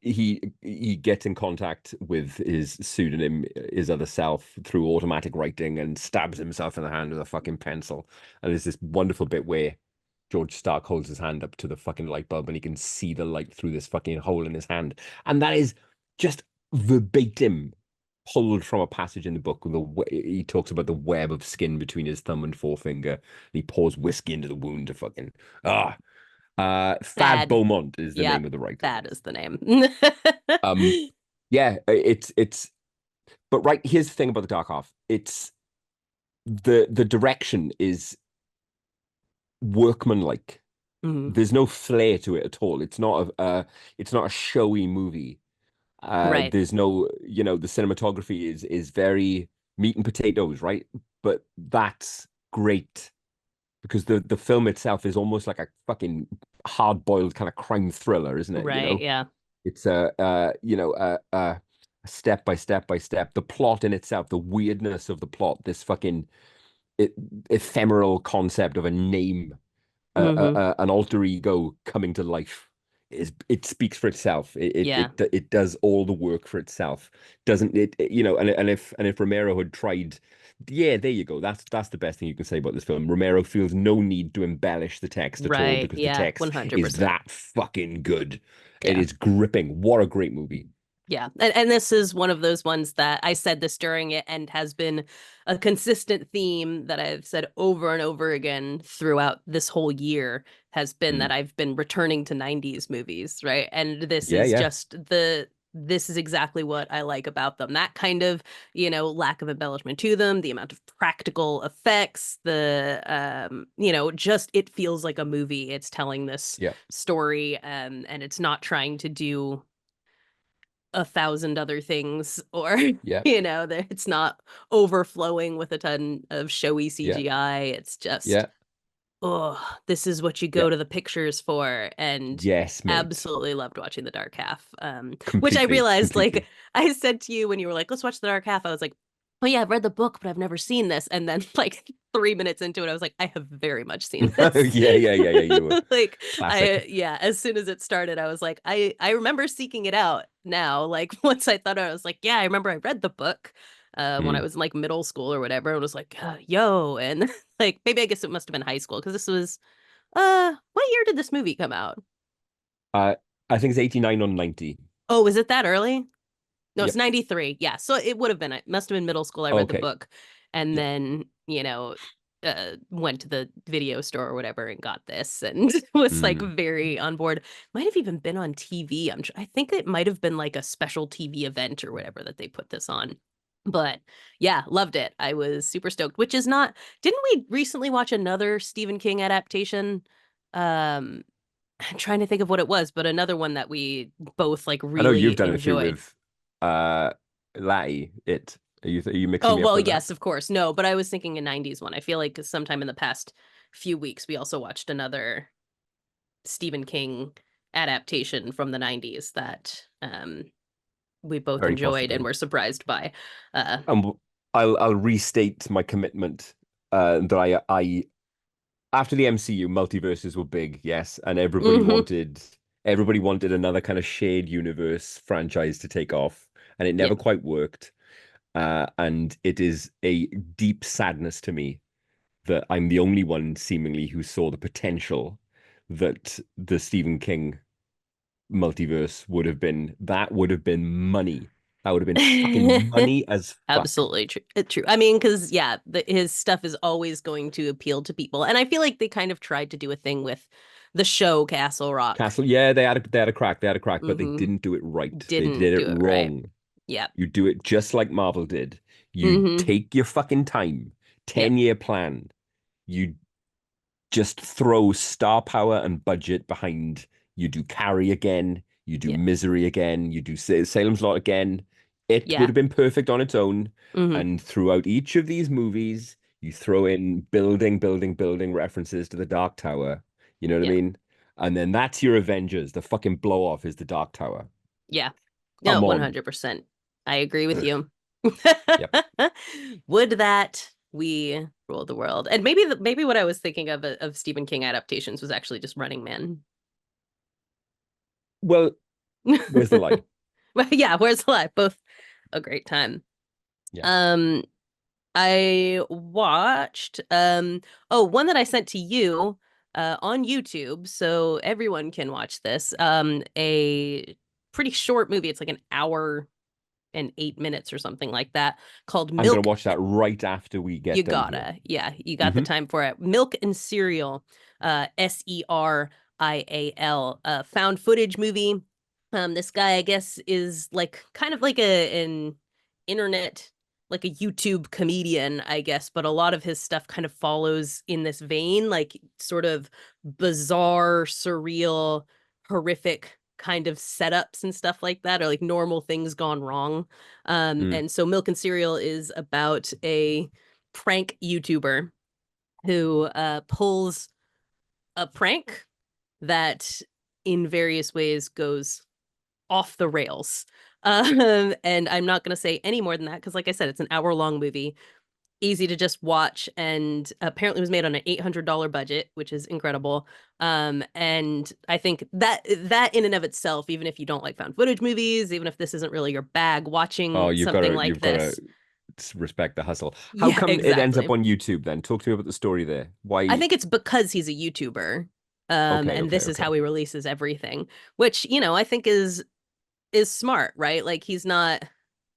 He gets in contact with his pseudonym, his other self, through automatic writing and stabs himself in the hand with a fucking pencil. And there's this wonderful bit where George Stark holds his hand up to the fucking light bulb and he can see the light through this fucking hole in his hand. And that is just verbatim pulled from a passage in the book. He talks about the web of skin between his thumb and forefinger. And he pours whiskey into the wound to fucking Thad Thad. Beaumont is the name Yep, of the writer. that is the name. Um, yeah, it's. But right, here's the thing about the Dark Half. It's the direction is workmanlike. Mhm. There's no flair to it at all. It's not a showy movie. Right. There's no, the cinematography is very meat and potatoes, right? But that's great because the film itself is almost like a fucking hard-boiled kind of crime thriller, isn't it? Right. Yeah. It's a step by step by step. The plot in itself, the weirdness of the plot, this fucking e ephemeral concept of a name, Hmm. an alter ego coming to life, it speaks for itself. Yeah. It does all the work for itself, doesn't it? And if Romero had tried, yeah, there you go. That's the best thing you can say about this film. Romero feels no need to embellish the text at all Right. because the Yeah. text is 100%. that fucking good. It Yeah. is gripping. What a great movie. Yeah. And this is one of those ones that I said this during it and has been a consistent theme that I've said over and over again throughout this whole year has been Mm. that I've been returning to 90s movies, right? And this Yeah, is yeah, just this is exactly what I like about them. That kind of, lack of embellishment to them, the amount of practical effects, just it feels like a movie. It's telling this yeah, story, and it's not trying to do a thousand other things or yeah, that it's not overflowing with a ton of showy yeah, CGI. It's just, yeah, oh, this is what you yeah. go to the pictures for. And Yes, mate. absolutely loved watching The Dark Half. Which I Completely, realized, like, completely. I said to you when you were like, let's watch The Dark Half, I was like, oh yeah, I've read the book, but I've never seen this. And then like 3 minutes into it, I was like, I have very much seen this. Yeah, yeah, yeah, yeah. You were Like, classic. yeah, as soon as it started, I was like, I remember seeking it out now. Like once I thought I was like, yeah, I remember I read the book when I Mm. was in like middle school or whatever. And was like, yo, and like maybe I guess it must have been high school because this was what year did this movie come out? Uh, I think it's 89 on 90. Oh, is it that early? No, it's Yep. 93. Yeah. So it must have been middle school. I read the Okay. book and Yep. then, went to the video store or whatever and got this and was like Mm. very on board. Might have even been on TV. I think it might have been like a special TV event or whatever that they put this on. But yeah, loved it. I was super stoked, which is not, didn't we recently watch another Stephen King adaptation? Um, I'm trying to think of what it was, but another one that we both like I know you've really done a few enjoyed. with uh Latty, it. Are you mixing Oh, me up well, with that? yes, of course. No, but I was thinking a 90s one. I feel like sometime in the past few weeks, we also watched another Stephen King adaptation from the 90s that we both Very enjoyed and possibly. were surprised by. Uh, I'll restate my commitment that I after the MCU, multiverses were big, yes, and mhm. everybody wanted another kind of shared universe franchise to take off, and it Yeah. never quite worked. And it is a deep sadness to me that I'm the only one seemingly who saw the potential that the Stephen King multiverse would have been. That would have been money. That would have been fucking money as fuck. Absolutely true. True. I mean, because yeah, his stuff is always going to appeal to people, and I feel like they kind of tried to do a thing with the show Castle Rock. Castle, yeah, they had a crack, but they Hmm. didn't do it right. They Didn't did it do it right. wrong. Yep. You do it just like Marvel did. You Hmm. take your fucking time, Yep. 10-year plan. You just throw star power and budget behind. You do Carrie again. You do Yep. Misery again. You do Salem's Lot again. It would Yeah. have been perfect on its own. Hmm. And throughout each of these movies, you throw in building, building, building references to the Dark Tower. You know what I Yeah. mean? And then that's your Avengers. The fucking blow off is the Dark Tower. Yeah. No, Come on. 100%. I agree with you. Yep. Would that We rule the world. And maybe what I was thinking of Stephen King adaptations was actually just Running Man. Well, where's the lie? But yeah, Where's the Lie? Both a great time. Yeah. Um, I watched one that I sent to you on YouTube, so everyone can watch this. A pretty short movie. It's like an hour and 8 minutes or something like that, called I'm gonna Milk. watch that right after we You get done here. gotta, yeah, you got the time for it. Milk and Cereal, Serial, found footage movie. This guy, I guess, is like kind of like an internet, like a YouTube comedian, I guess, but a lot of his stuff kind of follows in this vein, like sort of bizarre, surreal, horrific kind of setups and stuff like that, or like normal things gone wrong. Mm. And so Milk and Cereal is about a prank YouTuber who pulls a prank that in various ways goes off the rails. And I'm not going to say any more than that because, like I said, it's an hour-long movie, easy to just watch, and apparently was made on an $800 budget, which is incredible. And I think that in and of itself, even if you don't like found footage movies, even if this isn't really your bag, Oh, watching something like you've gotta this, respect the hustle. How yeah, come it ends up exactly. on YouTube then? Talk to me about the story there. I Why? think it's because he's a YouTuber. Okay, And okay, this is okay. how he releases everything, which, I think is smart, right? Like he's not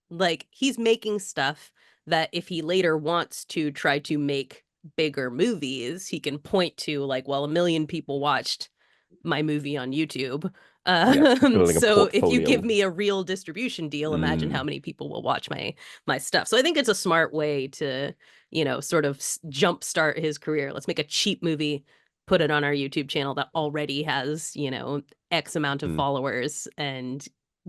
like he's making stuff that if he later wants to try to make bigger movies, he can point to like, well, a million people watched my movie on YouTube. Yeah, building a So if you give portfolio. me a real distribution deal, imagine how Mm, many people will watch my stuff. So I think it's a smart way to, sort of jumpstart his career. Let's make a cheap movie, put it on our YouTube channel that already has, X amount of mm. followers and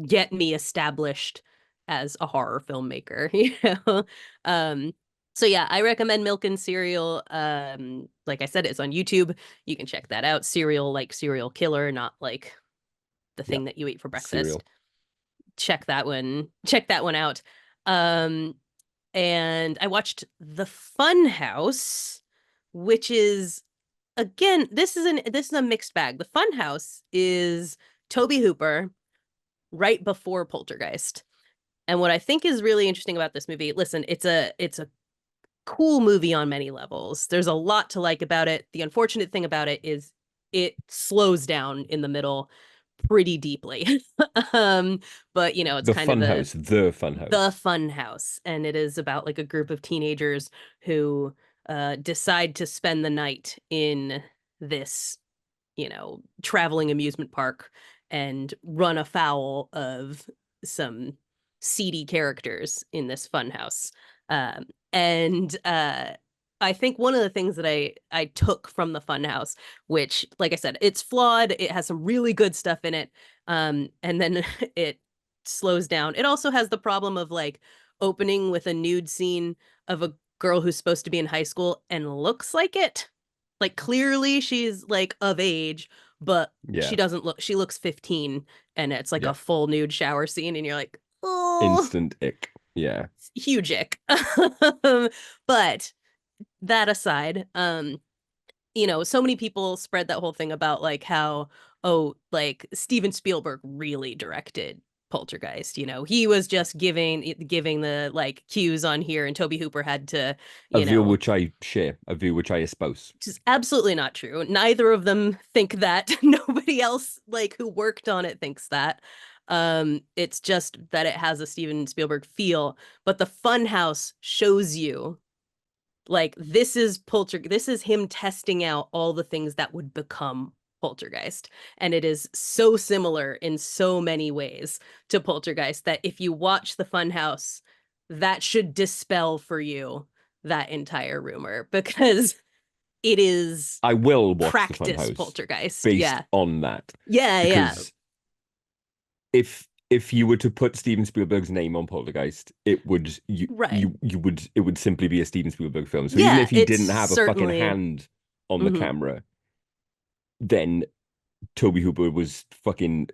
get me established as a horror filmmaker, you know? Um, so yeah, I recommend Milk and Cereal. Like I said, it's on YouTube. You can check that out. Cereal, like serial killer, not like the Yeah, thing that you eat for breakfast. cereal. Check that one. Check that one out. Um, and I watched The Funhouse, which is again, this is a mixed bag. The Funhouse is Toby Hooper right before Poltergeist. And what I think is really interesting about this movie, listen, it's a cool movie on many levels. There's a lot to like about it. The unfortunate thing about it is it slows down in the middle pretty deeply. um, but it's The kind of fun house, the fun the house. fun house, and it is about like a group of teenagers who decide to spend the night in this, traveling amusement park and run afoul of some seedy characters in this funhouse. And I think one of the things that I took from the funhouse, which, like I said, it's flawed. It has some really good stuff in it, and then it slows down. It also has the problem of like opening with a nude scene of a girl who's supposed to be in high school and looks like it. Like clearly she's like of age, but Yeah, she looks 15, and it's like yeah. a full nude shower scene and you're like, "Oh, Instant ick. Yeah. huge ick." But that aside, so many people spread that whole thing about like how, oh, like Steven Spielberg really directed Poltergeist. He was just giving the like cues on here, and Toby Hooper had to, A you view know, which I share, a view which I espouse. which is absolutely not true. Neither of them think that. Nobody else like who worked on it thinks that. It's just that it has a Steven Spielberg feel, but the Funhouse shows you like this is him testing out all the things that would become Poltergeist. And it is so similar in so many ways to Poltergeist that if you watch the Funhouse, that should dispel for you that entire rumor because it is I will watch the fun practice house Poltergeist. based Yeah. on that Yeah, yeah. because if you were to put Steven Spielberg's name on Poltergeist, it would Right. you would it would simply be a Steven Spielberg film. So even Yeah, if he it's didn't have a fucking certainly hand on the mhm. camera, then Toby Hooper was fucking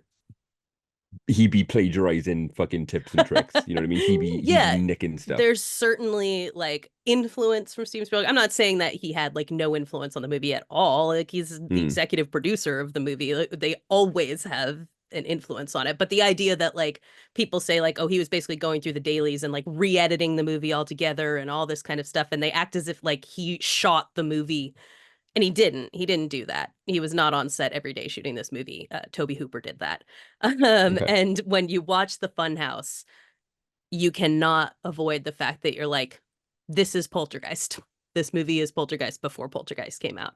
he be plagiarizing fucking tips and tricks. You know what I mean? He be Yeah, nicking stuff. there's certainly like influence from Steven Spielberg. I'm not saying that he had like no influence on the movie at all. Like he's the Mm, executive producer of the movie. Like, they always have an influence on it. But the idea that like people say like, oh, he was basically going through the dailies and like re-editing the movie altogether and all this kind of stuff, and they act as if like he shot the movie. And he didn't. He didn't do that. He was not on set every day shooting this movie. Toby Hooper did that. okay. And when you watch the Funhouse, you cannot avoid the fact that you're like, this is Poltergeist. This movie is Poltergeist before Poltergeist came out.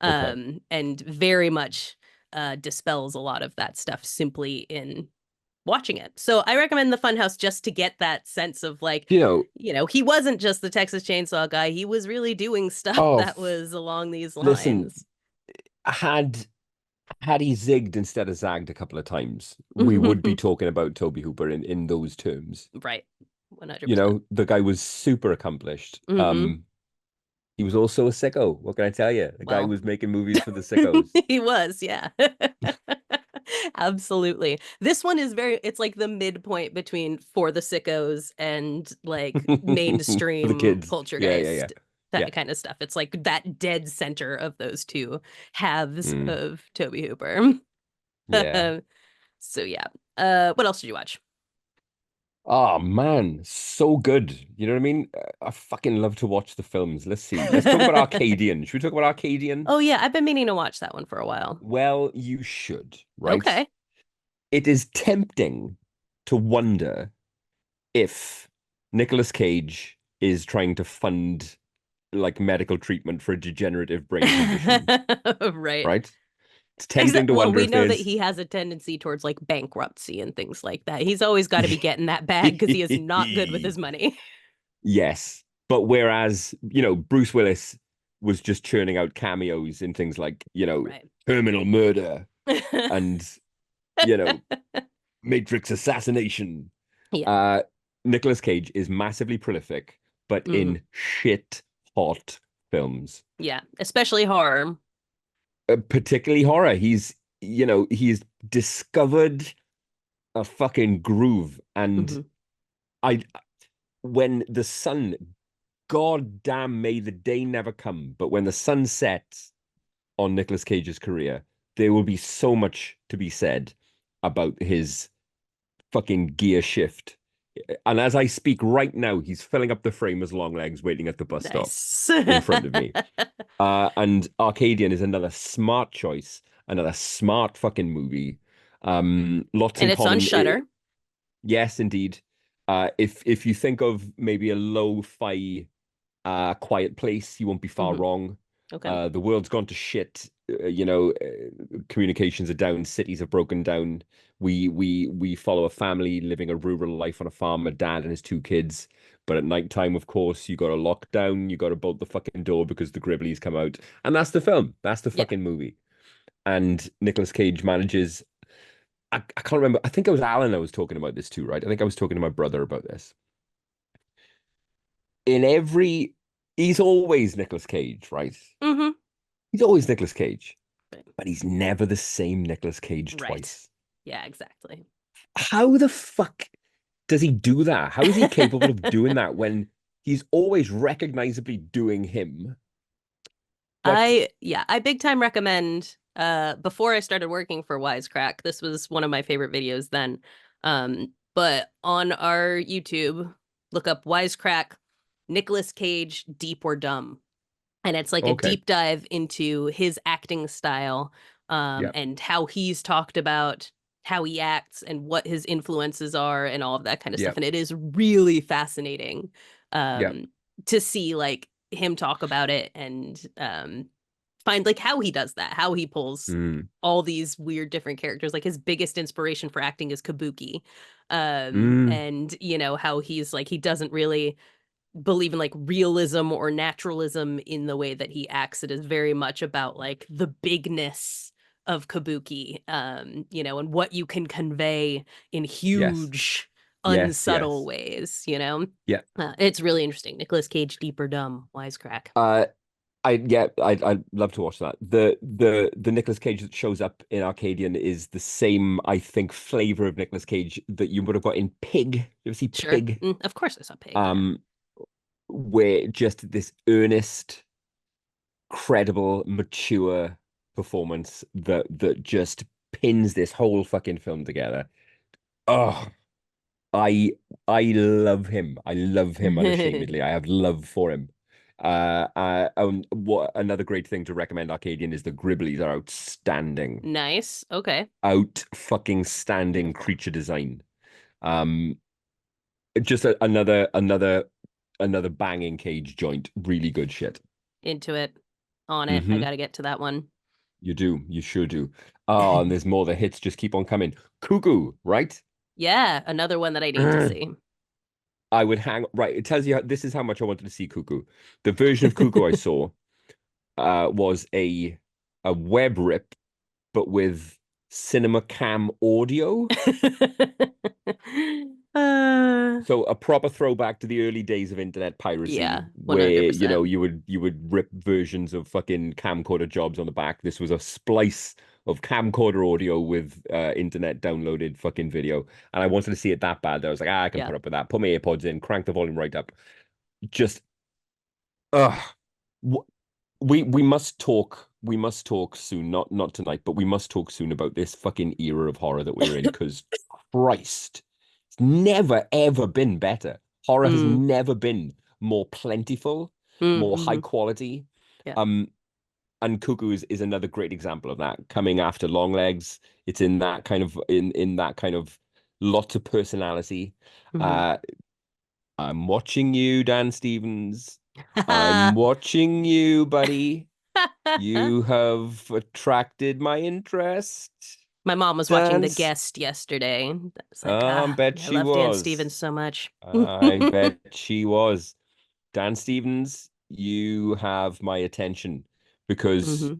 Okay. And very much dispels a lot of that stuff simply in watching it. So I recommend the Funhouse just to get that sense of like, You know, he wasn't just the Texas Chainsaw guy. He was really doing stuff oh, that was along these listen, lines. had had he zigged instead of zagged a couple of times, we would be talking about Toby Hooper in those terms. Right. You 100%. know, the guy was super accomplished. Mm-hmm. He was also a sicko. What can I tell you? The guy Well, was making movies for the sickos. he was, yeah. Absolutely. This one is it's like the midpoint between For the Sickos and like For the mainstream kids. Yeah, yeah, yeah. poltergeist, Yeah. that kind of stuff. It's like that dead center of those two halves Mm, of Toby Hooper. yeah. So yeah. What else did you watch? Oh man, so good. You know what I mean? I fucking love to watch the films. Let's see. Let's talk about Arcadian. Should we talk about Arcadian? Oh yeah, I've been meaning to watch that one for a while. Well, you should, right? Okay. It is tempting to wonder if Nicolas Cage is trying to fund like medical treatment for a degenerative brain condition, Right. right? It's tempting Except, to well, wonder we if know that there's he has a tendency towards like bankruptcy and things like that. He's always got to be getting that bag because he is not good with his money. yes. But whereas, Bruce Willis was just churning out cameos in things like, Right. Terminal Murder and, you know, Matrix Assassination. Yeah. Uh, Nicolas Cage is massively prolific, but Hmm. in shit hot films, Yeah. Especially horror. particularly horror. He's discovered a fucking groove. And Hmm. I, when the sun, god damn, may the day never come, but when the sun sets on Nicolas Cage's career, there will be so much to be said about his fucking gear shift. And as I speak right now, he's filling up the frame as Longlegs waiting at the bus stop Nice. in front of me. And Arcadian is another smart choice, another smart fucking movie. Lots And in it's on common. Shudder. Yes, indeed. If you think of maybe a lo-fi quiet place, you won't be far Hmm. wrong. Okay. The world's gone to shit. Communications are down, cities have broken down. We follow a family living a rural life on a farm, a dad and his two kids. But at night time, of course, you got to lock down, you got to bolt the fucking door because the Gribblies come out. And that's the film. That's the Yeah. fucking movie. And Nicolas Cage manages. I can't remember. I think it was Alan I was talking about this too, right? I think I was talking to my brother about this. In every, he's always Nicolas Cage, right? Hmm. He's always Nicolas Cage, Right. but he's never the same Nicolas Cage Right. twice. Yeah, exactly. How the fuck does he do that? How is he capable of doing that when he's always recognizably doing him? But I big time recommend before I started working for Wisecrack, this was one of my favorite videos then. But on our YouTube, look up Wisecrack Nicolas Cage Deep or Dumb. And it's like a okay, deep dive into his acting style, yeah, and how he's talked about how he acts and what his influences are and all of that kind of yeah, stuff. And it is really fascinating yeah, um, to see like him talk about it and find like how he does that, how he pulls mm, all these weird different characters. Like his biggest inspiration for acting is Kabuki. mm, And how he's like he doesn't really believe in like realism or naturalism in the way that he acts. It is very much about like the bigness of kabuki, and what you can convey in yes, huge yes, unsubtle yes, ways. yeah. It's really interesting. Nicolas Cage, Deep or Dumb, Wisecrack. I'd love to watch that. The Nicolas Cage that shows up in Arcadian is the same, I think, flavor of Nicolas Cage that you would have got in Pig. You ever see Sure. Pig? Of course I saw Pig. Yeah. Where just this earnest, credible, mature performance that just pins this whole fucking film together. Oh, I I love him. I love him unashamedly. I have love for him. What another great thing to recommend Arcadian is the Gribblies are outstanding. Nice. Okay. Out fucking standing Beautiful. creature design. Um, just another banging Cage joint. Really good shit. Into it. On it. I Hmm. gotta get to that one. You do. You sure do. Oh, and there's more. The hits just keep on coming. Cuckoo, right? Yeah, another one that I need to see. I would hang right. It tells you this is how much I wanted to see Cuckoo. The version of Cuckoo I saw was a web rip, but with cinema cam audio. uh, So a proper throwback to the early days of internet piracy, yeah, where 100%. you would rip versions of fucking camcorder jobs on the back. This was a splice of camcorder audio with internet downloaded fucking video, and I wanted to see it that bad that I was like, I can Yeah. put up with that. Put my AirPods in, crank the volume right up. Just, ugh. We must talk. We must talk soon. Not tonight, but we must talk soon about this fucking era of horror that we're in. Because Christ, it's never ever been better. Horror has Mm, never been more plentiful, more high mm-hmm. quality. Yeah. Um, and Cuckoo is another great example of that. Coming after Longlegs, it's in that kind of in that kind of lots of personality. Mm-hmm. Uh, I'm watching you, Dan Stevens. I'm watching you, buddy. You have attracted my interest, My mom was watching The Dance. Guest yesterday. It's like, Bet I she love Dan Stevens was. so much. I bet she was. Dan Stevens, you have my attention because Hmm.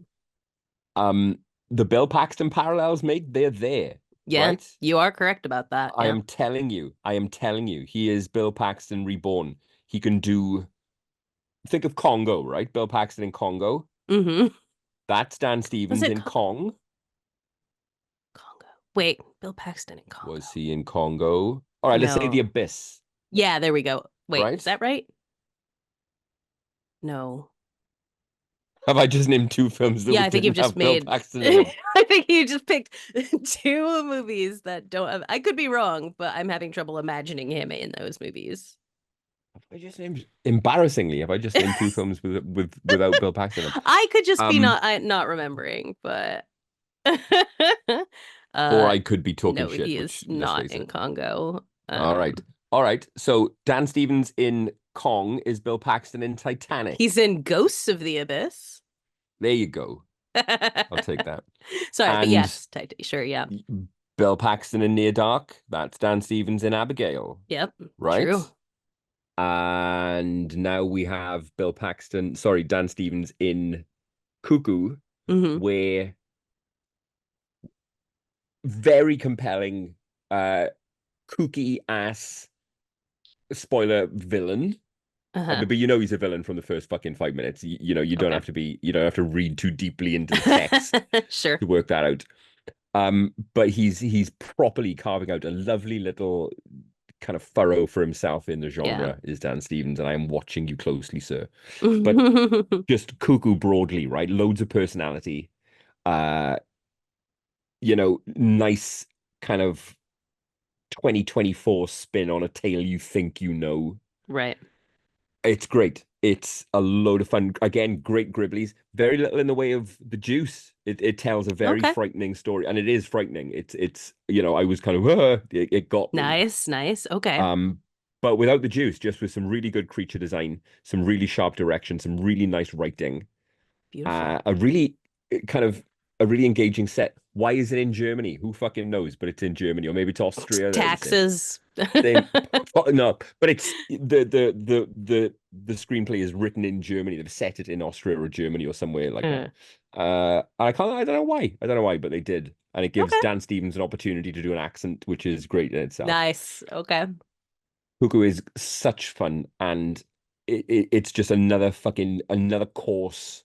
um the Bill Paxton parallels, mate, they're there, Yeah, right? you are correct about that. Yeah. I am telling you, he is Bill Paxton reborn. He can do, think of Congo, right? Bill Paxton in Congo. Hmm. That's Dan Was Stevens it in Kong. Congo? Wait, Bill Paxton in Congo. Was he in Congo? All right, let's say The No. Abyss, Yeah, there we go. Wait, is right? that right? No. Have I just named two films Yeah, I that think you've didn't just have Bill made. Paxton in them? I think you just picked two movies that don't have. I could be wrong, but I'm having trouble imagining him in those movies. Have I just named embarrassingly? Have I just named two films without Bill Paxton in them? I could just be Um, not remembering, but or uh I could be talking no, shit, he is which let's not face in it. Congo. All right, all right. So Dan Stevens in Kong is Bill Paxton in He's Titanic. in Ghosts of the Abyss. There you go. I'll take that. Sorry, but And yes, sure, yeah. Bill Paxton in Near Dark. That's Dan Stevens in Abigail, Yep, right? true. And now we have Dan Stevens in Cuckoo, Hmm. where very compelling, kooky ass spoiler villain. Uh-huh. But he's a villain from the first fucking 5 minutes. You don't Okay. have to you don't have to read too deeply into the text Sure. to work that out. But he's properly carving out a lovely little kind of furrow for himself in the Yeah. genre is Dan Stevens, and I am watching you closely, sir. But just Cuckoo broadly, right? Loads of personality. Uh, nice kind of 2024 spin on a tale you think you know. Right. It's great. It's a load of fun. Again, great Gribblies. Very little in the way of the juice. It tells a very Okay. frightening story, and it is frightening. It's I was kind of it got me. Nice, nice. Okay. Um, but without the juice, just with some really good creature design, some really sharp direction, some really nice writing, Beautiful. a really kind of a really engaging set. Why is it in Germany? Who fucking knows? But it's in Germany, or maybe it's Austria. They're the same. Taxes. Same. No, but it's the screenplay is written in Germany. They've set it in Austria or Germany or somewhere like that. Uh, I don't know why. I don't know why, but they did. And it gives Okay. Dan Stevens an opportunity to do an accent, which is great in itself. Nice. Okay. Cuckoo is such fun, and it's just another course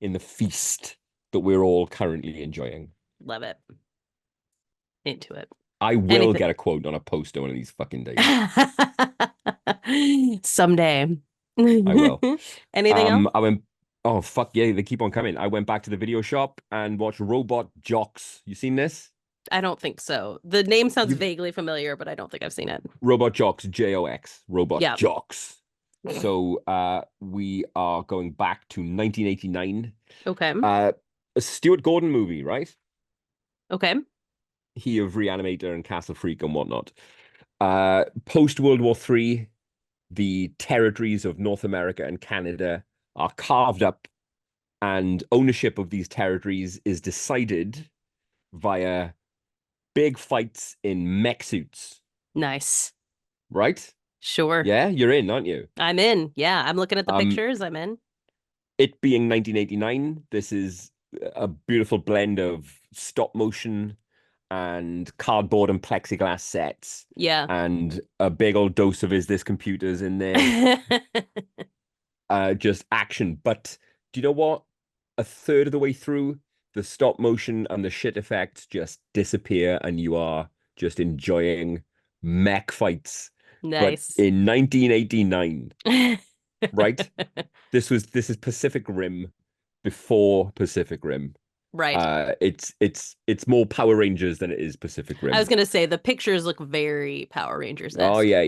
in the feast that we're all currently enjoying. Love it. Into it. I will Anything. get a quote on a poster one of these fucking days. Someday. I will. Anything else? I went. Oh fuck yeah, they keep on coming. I went back to the video shop and watched Robot Jocks. You seen this? I don't think so. The name sounds You vaguely familiar, but I don't think I've seen it. Robot Jocks, Jox, Robot Yeah. Jocks. So we are going back to 1989. Okay. A Stuart Gordon movie, right? Okay. He of Reanimator and Castle Freak and whatnot. Post World War III, the territories of North America and Canada are carved up, and ownership of these territories is decided via big fights in mech suits, Nice. right? Sure. Yeah, you're in, aren't you? I'm in. Yeah, I'm looking at the pictures. I'm in. It being 1989, this is a beautiful blend of stop motion and cardboard and plexiglass sets, Yeah. and a big old dose of is this computers in there. Just action. But do you know what? A third of the way through, the stop motion and the shit effects just disappear, and you are just enjoying mech fights. But Nice. in 1989, right? This is Pacific Rim before Pacific Rim. Right. It's more Power Rangers than it is Pacific I was Rim. gonna say the pictures look very Power Rangers. Oh yeah.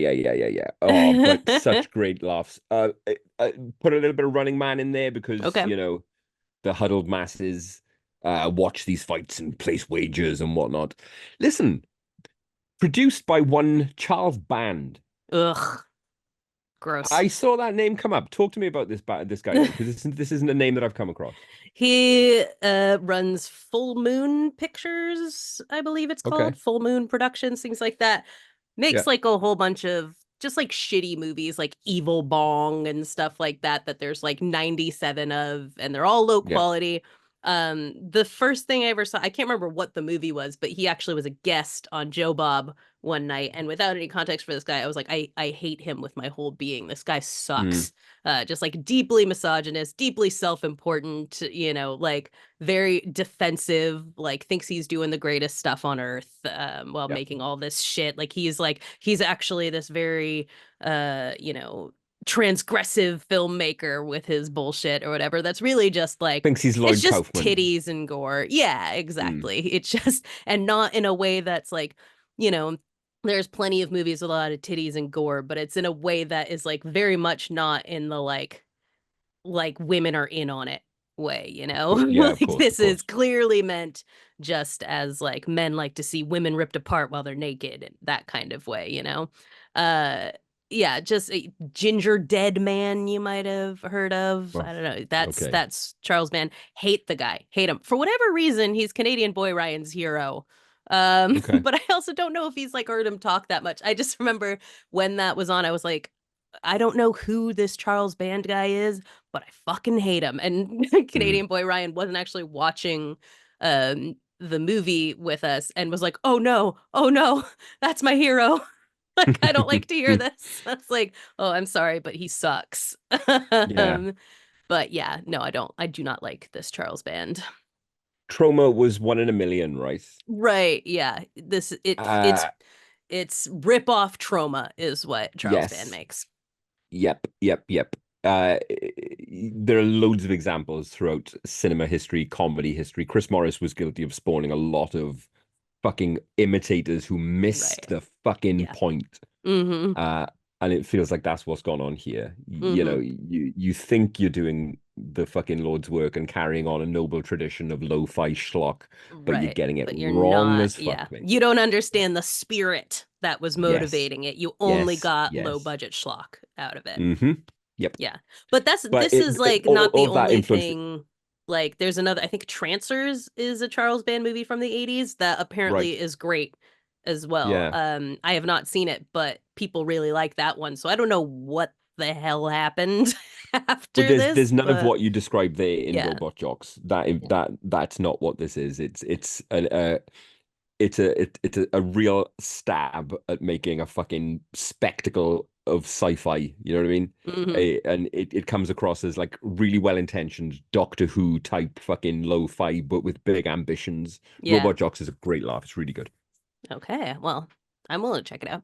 Oh, but such great laughs. Put a little bit of Running Man in there because Okay. the huddled masses watch these fights and place wagers and whatnot. Listen, produced by one Charles Band. Ugh. Gross. I saw that name come up. Talk to me about this guy then, because this isn't a name that I've come across. He runs Full Moon Pictures, I believe it's Okay. called. Full Moon Productions, things like that. Makes Yeah. like a whole bunch of just like shitty movies like Evil Bong and stuff like that there's like 97 of, and they're all low Yeah. quality. The first thing I ever saw, I can't remember what the movie was, but he actually was a guest on Joe Bob one night, and without any context for this guy, I was like, I hate him with my whole being. This guy sucks. Just like deeply misogynist, deeply self-important, like very defensive, like thinks he's doing the greatest stuff on earth, while making all this shit. Like he's actually this very transgressive filmmaker with his bullshit or whatever. That's really just like, Thinks he's Lloyd it's just Kaufman. titties and gore. Yeah, exactly. It's just, and not in a way that's like, there's plenty of movies with a lot of titties and gore, but it's in a way that is like very much not in the like women are in on it way, Yeah, of like course, this of is course. clearly meant just as like men like to see women ripped apart while they're naked and that kind of way, uh yeah, just a Ginger Dead Man you might have heard of. Oh, I don't know. okay. That's Charles Band. Hate the guy. Hate him. For whatever reason, he's Canadian Boy Ryan's hero. Okay. But I also don't know if he's like heard him talk that much. I just remember when that was on, I was like, I don't know who this Charles Band guy is, but I fucking hate him. And Canadian Boy Ryan wasn't actually watching the movie with us and was like, oh no, that's my hero. Like, I don't like to hear this. That's like, oh, I'm sorry, but he sucks. Yeah. But yeah, no, I do not like this Charles Band. Trauma was 1 in a million, right? Right, yeah. Uh, It's rip off Trauma is what Charles Band yes. makes. Yep. There are loads of examples throughout cinema history, comedy history. Chris Morris was guilty of spawning a lot of fucking imitators who missed the fucking point. And it feels like that's what's gone on here. You think you're doing the fucking Lord's work and carrying on a noble tradition of lo-fi schlock, but you're getting it But you're wrong not, as fuck, mate. You don't understand the spirit that was motivating it. You only got low Yes. budget schlock out of it. Yep. Yeah. But this is like not the only thing. Like there's another, I think Trancers is a Charles Band movie from the 80s that apparently is great as well. Yeah. I have not seen it, but people really like that one. So I don't know what the hell happened after But this. there's none of what you described there in Yeah. Robot Jocks. That's not what this is. It's a real stab at making a fucking spectacle of sci-fi. You know what I mean? And it comes across as like really well-intentioned Doctor Who type fucking lo-fi, but with big ambitions. Yeah. Robot Jox is a great laugh. It's really good. Okay. Well, I'm willing to check it out.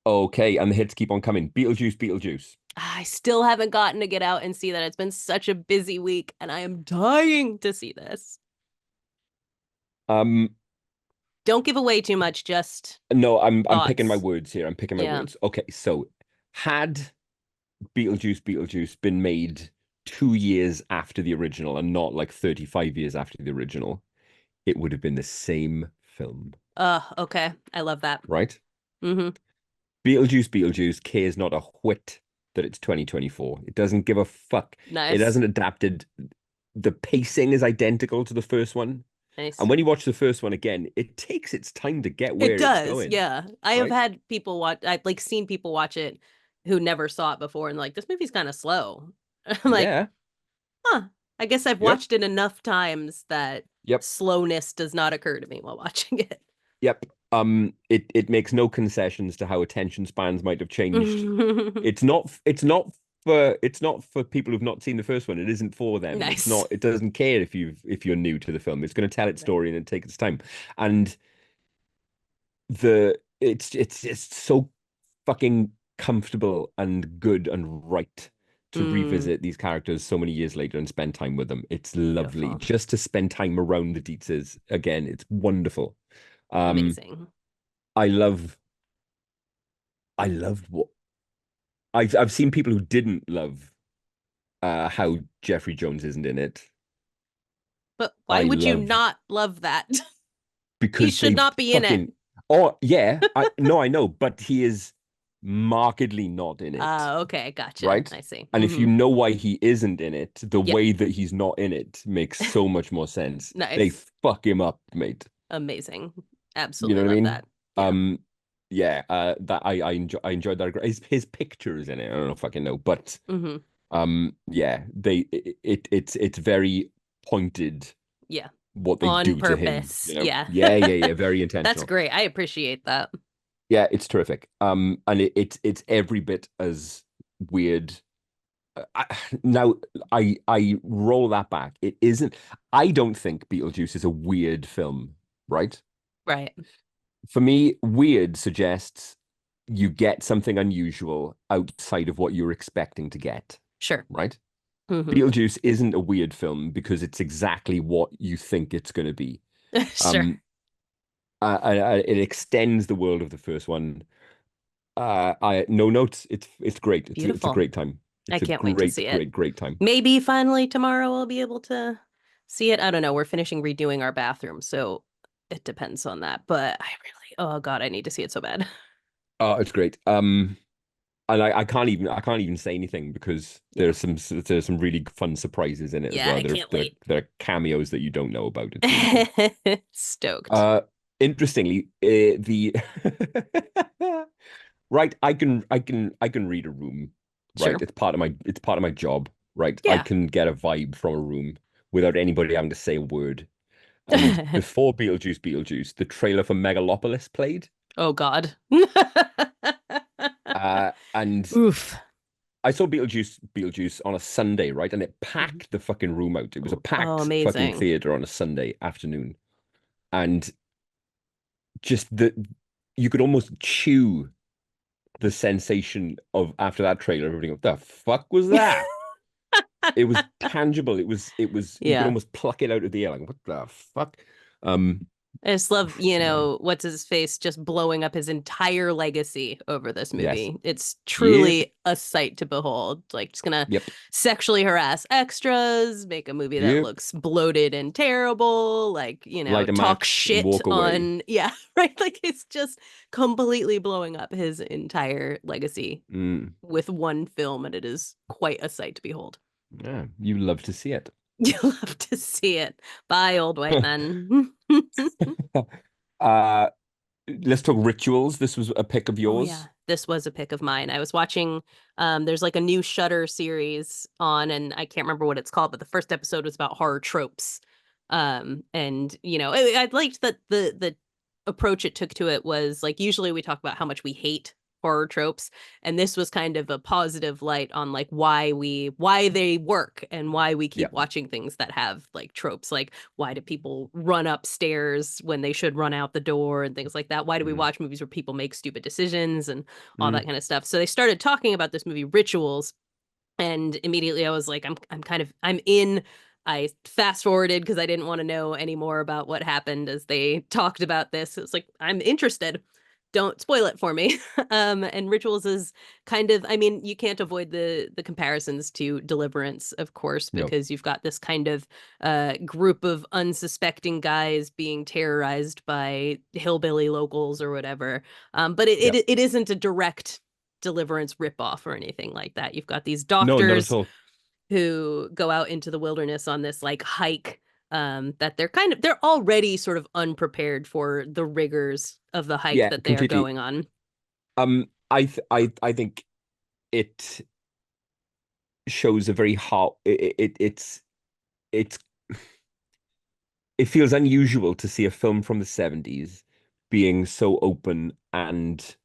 Okay, and the hits keep on coming. Beetlejuice, Beetlejuice. I still haven't gotten to get out and see that. It's been such a busy week, and I am dying to see this. Um, Don't give away too much, just no, I'm picking my thoughts. words here. I'm picking my Yeah. words. Okay, so had Beetlejuice been made 2 years after the original and not like 35 years after the original, it would have been the same film, Okay. I love that. right? Mm-hmm. Beetlejuice cares not a whit that it's 2024. It doesn't give a fuck. Nice. It hasn't adapted. The pacing is identical to the first one. Nice. And when you watch the first one again, it takes its time to get where It it's does, going. yeah. I have right? had people watch. I've like seen people watch it who never saw it before, and like, this movie's kind of slow. I'm like, Yeah. huh. I guess I've Yep. watched it enough times that Yep. slowness does not occur to me while watching it. Yep. It makes no concessions to how attention spans might have changed. It's not for people who've not seen the first one. It isn't for them. Nice. It's not, it doesn't care if you're new to the film. It's going to tell its story and take its time. And it's so fucking comfortable and good and right to revisit these characters so many years later and spend time with them. It's lovely. Beautiful. Just to spend time around the Dietzes again. It's wonderful. Amazing. I loved what I've seen people who didn't love how Jeffrey Jones isn't in it. But why I would you love- not love that? Because He should they not be in it. fucking Oh yeah, I know, but he is markedly not in it. Okay, gotcha. Right? I see. And if you know why he isn't in it, the Yep. way that he's not in it makes so much more sense. Nice. They fuck him up, mate. Amazing. You Absolutely know what I love mean? that. Yeah. That I enjoyed that. His pictures in it. I don't know if I can know, but yeah, it's very pointed. Yeah. What they On do purpose. to him. You know? Yeah. Yeah. Very intentional. That's great. I appreciate that. Yeah, it's terrific. And it's every bit as weird. Now I roll that back. It isn't. I don't think Beetlejuice is a weird film, right? Right. For me, weird suggests you get something unusual outside of what you're expecting to get, Sure. right? Beetlejuice isn't a weird film because it's exactly what you think it's going to be. Sure. It extends the world of the first one. No notes. It's great. It's a Beautiful. great time. I It's can't a wait to see it. great time. Maybe finally tomorrow I'll be able to see it. I don't know. We're finishing redoing our bathroom, so it depends on that. But oh God, I need to see it so bad. Oh, it's great. And I can't even say anything because there's some really fun surprises in it as well. I can't wait. There are cameos that you don't know about. It's really cool. Stoked. Interestingly, the right, I can read a room, right? Sure. It's part of my job, right? Yeah. I can get a vibe from a room without anybody having to say a word. And before Beetlejuice, the trailer for Megalopolis played. Oh God. And Oof. I saw Beetlejuice on a Sunday, right? And it packed the fucking room out. It was a packed fucking amazing. theater on a Sunday afternoon. And just you could almost chew the sensation of after that trailer, everybody go, what the fuck was that? It was tangible. It was you could almost pluck it out of the air, like, what the fuck? I just love, what's his face just blowing up his entire legacy over this movie. Yes. It's truly a sight to behold. Like, just gonna sexually harass extras, make a movie that looks bloated and terrible, like, talk shit on, right? Like, it's just completely blowing up his entire legacy with one film, and it is quite a sight to behold. Yeah, you love to see it. You love to see it. Bye, old white man. Let's talk rituals. This was a pick of yours. Oh, yeah, this was a pick of mine. I was watching, there's like a new Shudder series on, and I can't remember what it's called, but the first episode was about horror tropes. And I liked that the approach it took to it was like, usually we talk about how much we hate horror tropes, and this was kind of a positive light on like why they work and why we Yeah. keep watching things that have like tropes, like why do people run upstairs when they should run out the door and things like that. Why do we Mm. watch movies where people make stupid decisions and all Mm. that kind of stuff? So they started talking about this movie Rituals, and immediately I was like, I'm in. I fast forwarded because I didn't want to know any more about what happened as they talked about this. It's like, I'm interested. Don't spoil it for me. And Rituals is kind of, I mean, you can't avoid the comparisons to Deliverance, of course, No. because you've got this kind of group of unsuspecting guys being terrorized by hillbilly locals or whatever. But Yeah. it isn't a direct Deliverance ripoff or anything like that. You've got these No, not at doctors all. who go out into the wilderness on this like hike, that they're already sort of unprepared for the rigors of the hike Yeah, that they are completely. going on. I think it shows a very hard. It's it feels unusual to see a film from the 70s being so open and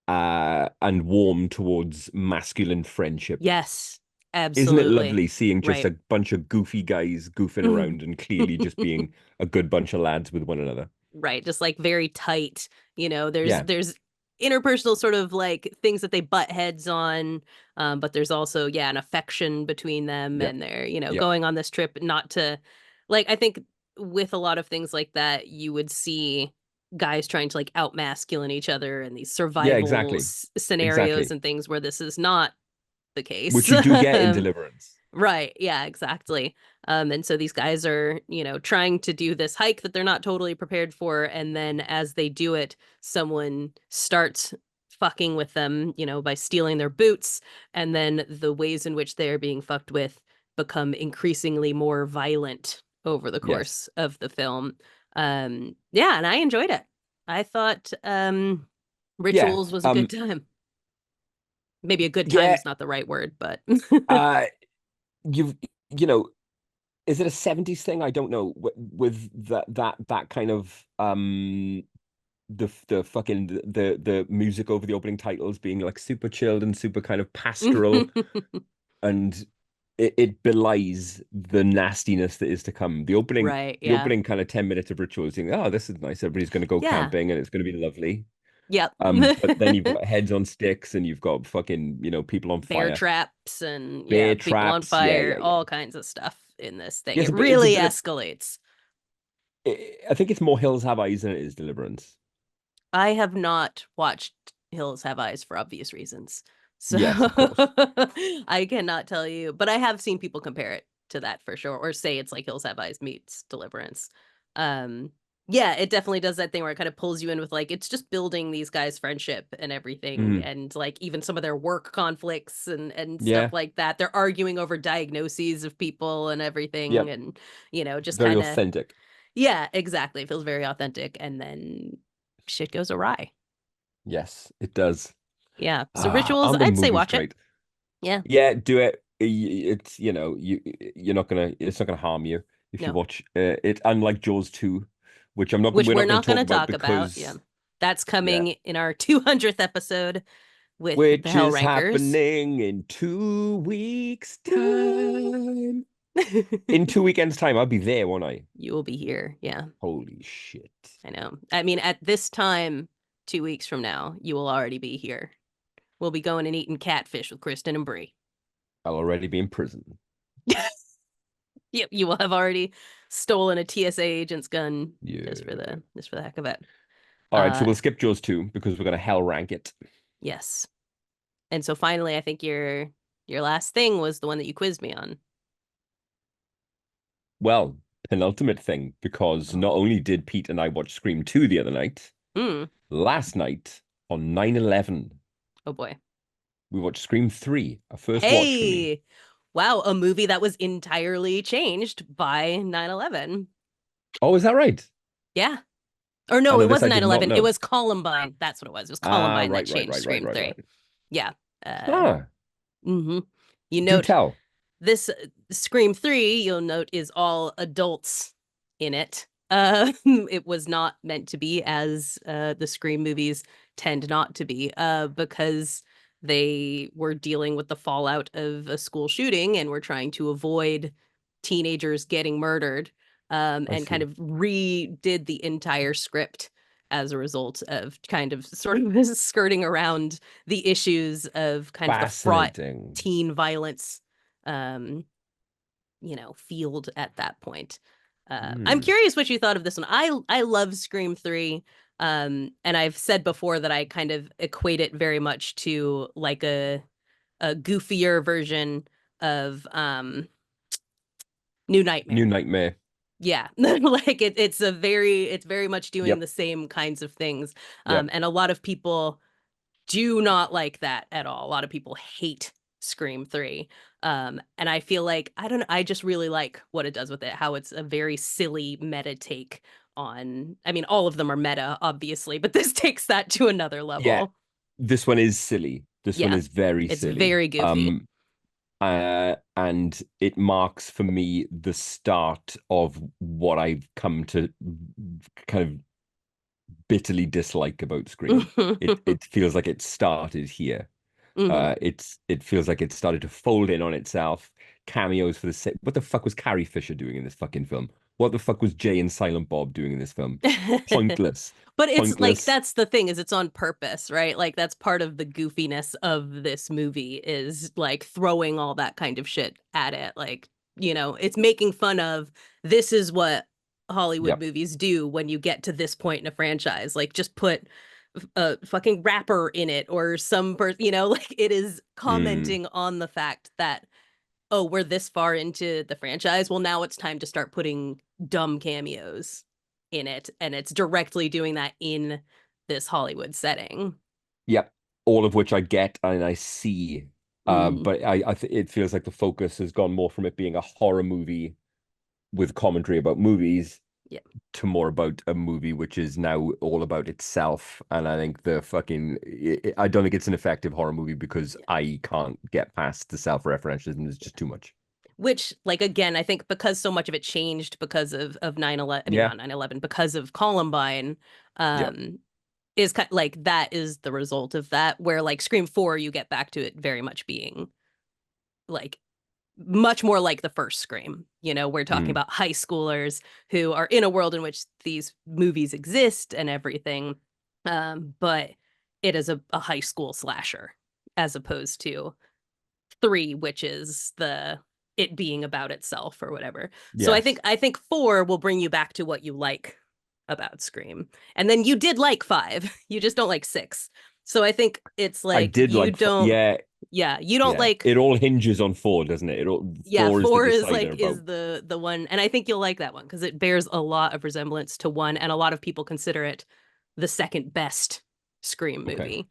warm towards masculine friendship. Yes, Isn't it absolutely. lovely seeing just Right. a bunch of goofy guys goofing around and clearly just being a good bunch of lads with one another? Right, just like very tight, Yeah. there's interpersonal sort of like things that they butt heads on, but there's also, yeah, an affection between them, Yep. and they're, Yep. going on this trip not to, like, I think with a lot of things like that you would see guys trying to like out masculine each other in these Yeah, survival exactly. scenarios Exactly. and things where this is not the case. Which you do get in Deliverance. Right. Yeah, exactly. And so these guys are, trying to do this hike that they're not totally prepared for. And then as they do it, someone starts fucking with them, by stealing their boots. And then the ways in which they're being fucked with become increasingly more violent over the Yes. course of the film. Yeah, and I enjoyed it. I thought Yeah. Rituals was a good time. Maybe a good time Yeah. is not the right word, but Uh, you've you know, is it a 70s thing? I don't know. With that kind of the fucking the music over the opening titles being like super chilled and super kind of pastoral, and it belies the nastiness that is to come. Right, The yeah. opening kind of 10 minutes of Rituals, you think, oh, this is nice. Everybody's going to go Yeah. camping and it's going to be lovely. Yep. But then you've got heads on sticks and you've got fucking, people on Bear fire, traps and, yeah, bear people on traps. Yeah, fire, yeah, yeah. all kinds of stuff in this thing. Yes, It but it's a really bit of, escalates. I think it's more Hills Have Eyes than it is Deliverance. I have not watched Hills Have Eyes for obvious reasons. So Yes, of course. I cannot tell you, but I have seen people compare it to that for sure, or say it's like Hills Have Eyes meets Deliverance. Um, yeah, it definitely does that thing where it kind of pulls you in with like it's just building these guys' friendship and everything, Mm, and like even some of their work conflicts and stuff yeah, like that. They're arguing over diagnoses of people and everything, yep. and just Very kind of, authentic. yeah, exactly. It feels very authentic, and then shit goes awry. Yes, it does. Yeah. So Rituals, And the I'd say movie's watch it. great. Yeah. Yeah, do it. It's you're not gonna it's not gonna harm you if you No. watch it. Unlike Jaws 2, which Which we're we're not gonna not going talk to about talk about. Yeah. because That's yeah, coming in our 200th episode with the which Hell is Rankers. happening in 2 weeks' time. In 2 weekends' time, I'll be there, won't I? You will be here. Yeah. Holy shit. I know. I mean, at this time, 2 weeks from now, you will already be here. We'll be going and eating catfish with Kristen and Bree. I'll already be in prison. Yep, you will have already stolen a TSA agent's gun Yeah. just for the heck of it. All right, so Uh we'll skip Jaws 2 because we're gonna hell rank it. yes. And so finally, I think your last thing was the one that you quizzed me on. Well, penultimate thing, because not only did Pete and I watch Scream 2 the other night, Mm. last night on 9/11, Oh boy. we watched Scream 3, a first watch for me. Hey. Wow, a movie that was entirely changed by 9/11. Oh, is that right? Yeah. Or Oh no, no, it this I wasn't did not 9/11. It know. was Columbine. That's what it was. It was Ah, Columbine that right, right, changed right, right, Scream right, 3. right. Yeah. Uh Ah, mhm. You do note tell. this Scream 3, you'll note, is all adults in it. It was not meant to be, as the Scream movies tend not to be, because they were dealing with the fallout of a school shooting and were trying to avoid teenagers getting murdered, I and kind see. of redid the entire script as a result of kind of sort of skirting around the issues of kind of the fraught Fascinating. teen violence, um, field at that point. I'm Hmm. curious what you thought of this one. I love Scream 3. And I've said before that I kind of equate it very much to like a goofier version of New New Nightmare. Nightmare. Yeah. Like it's very much doing Yep. the same kinds of things. Yep. And a lot of people do not like that at all. A lot of people hate Scream 3. And I feel like, I don't know, I just really like what it does with it, how it's a very silly meta take on, I mean, all of them are meta, obviously, but this takes that to another Yeah. level. This one is silly. This one Yeah, is very it's silly. very goofy. And it marks for me the start of what I've come to kind of bitterly dislike about Scream. It feels like it started here. Mhm. It feels like it started to fold in on itself. Cameos for the sake. What the fuck was Carrie Fisher doing in this fucking film? What the fuck was Jay and Silent Bob doing in this film? Pointless. But it's like Pointless. that's the thing, is it's on purpose, right? Like that's part of the goofiness of this movie, is like throwing all that kind of shit at it. Like, it's making fun of, this is what Hollywood Yep. movies do when you get to this point in a franchise. Like just put a fucking rapper in it or some person, like it is Mm. commenting on the fact that, oh, we're this far into the franchise. Well, now it's time to start putting dumb cameos in it. And it's directly doing that in this Hollywood setting. Yep. All of which I get and I see. Mm, But it feels like the focus has gone more from it being a horror movie with commentary about movies yeah. to more about a movie which is now all about itself. And I think I don't think it's an effective horror movie because Yeah. I can't get past the self-referentialism. It's just too much. Which, like, again, I think because so much of it changed because of 9/11, I mean, Yeah. not 9/11, because of Columbine, Yeah. is kind like that is the result of that, where like Scream 4, you get back to it very much being like much more like the first Scream. We're talking Mm. about high schoolers who are in a world in which these movies exist and everything. But it is a high school slasher as opposed to 3, which is it being about itself or whatever. So Yes. I think 4 will bring you back to what you like about Scream. And then you did like 5. You just don't like 6. So I think it's I like did you like, don't, yeah, yeah, you don't yeah. like, It all hinges on four, doesn't it? yeah, Four is the 4 is decider like about. is the one, and I think you'll like that one because it bears a lot of resemblance to 1, and a lot of people consider it the second best Scream Okay. movie.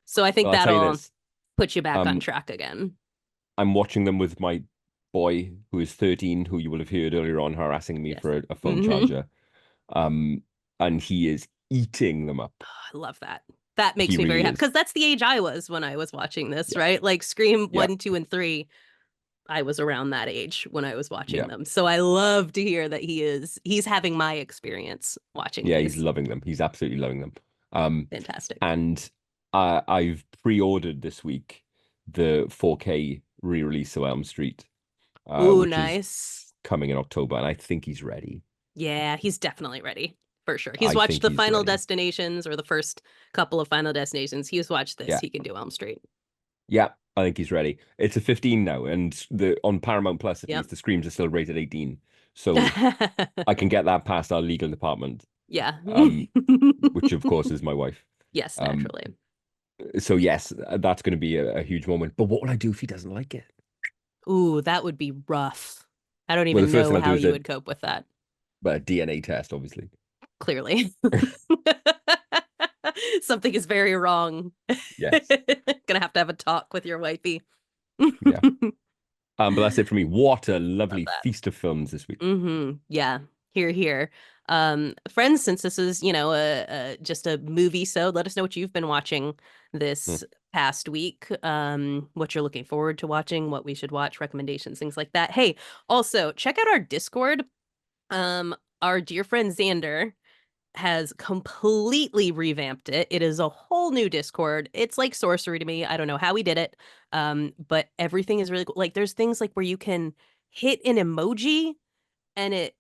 So I think Well, I'll tell you that'll this. put you back on Um, track again. I'm watching them with my boy who is 13, who you will have heard earlier on harassing me Yes. for a phone Hmm. charger. And he is eating them up. I love that. That He makes me very really happy is. because that's the age I was when I was watching this, Yeah. right? Like Scream Yeah. 1, 2, and 3, I was around that age when I was watching Yeah. them. So I love to hear that he's having my experience watching Yeah, he's these. loving them. He's absolutely loving them. Um, Fantastic. and I've pre-ordered this week the 4K re-release of Elm Street, Ooh, which is nice. coming in October, and I think he's ready. Yeah, he's definitely ready for sure. He's I watched think the he's Final ready. Destinations, or the first couple of Final Destinations. He's watched this. Yeah. He can do Elm Street. Yeah, I think he's ready. It's a 15 now, and the on Paramount Plus at Yep. least the screams are still rated 18. So I can get that past our legal department, Yeah. which of course is my wife. Yes, Um, naturally. so yes, that's going to be a huge moment. But what will I do if he doesn't like it? Ooh, that would be rough. I don't Well, the even first know thing I'll do how is you would cope with that. a DNA test, obviously. Clearly. Something is very wrong. Yes. Gonna have a talk with your wifey. Yeah. But that's it for me. What a Love lovely that. feast of films this week. Yeah. Here, here. Friends, since this is, just a movie, so let us know what you've been watching Hmm. this past week. What you're looking forward to watching, what we should watch, recommendations, things like that. Hey, also check out our Discord. Um, our dear friend Xander has completely revamped it. It is a whole new Discord. It's like sorcery to me. I don't know how he did it. But everything is really cool. Like there's things like where you can hit an emoji and it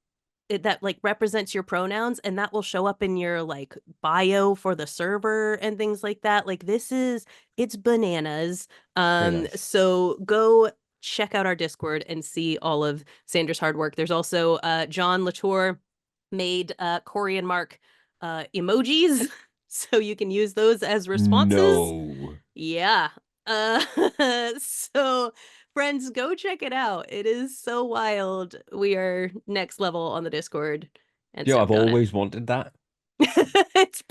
that like represents your pronouns and that will show up in your like bio for the server and things like that. Like it's bananas. Very nice. So go check out our Discord and see all of Xander's hard work. There's also John Latour made CoRri and Mark emojis so you can use those as responses. No. Yeah. Uh so friends, go check it out. It is so wild. We are next level on the Discord and I've stoked on it. always wanted that. It's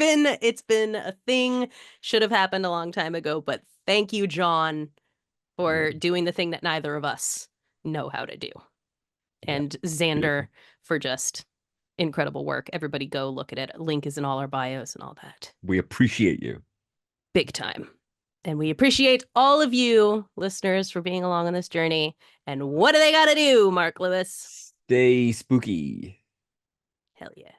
been a thing. Should have happened a long time ago, but thank you, John, for doing the thing that neither of us know how to do. And Xander beautiful. for just incredible work. Everybody go look at it. Link is in all our bios and all that. We appreciate you. Big time. And we appreciate all of you listeners for being along on this journey. And what do they got to do, Mark Lewis? Stay spooky. Hell yeah.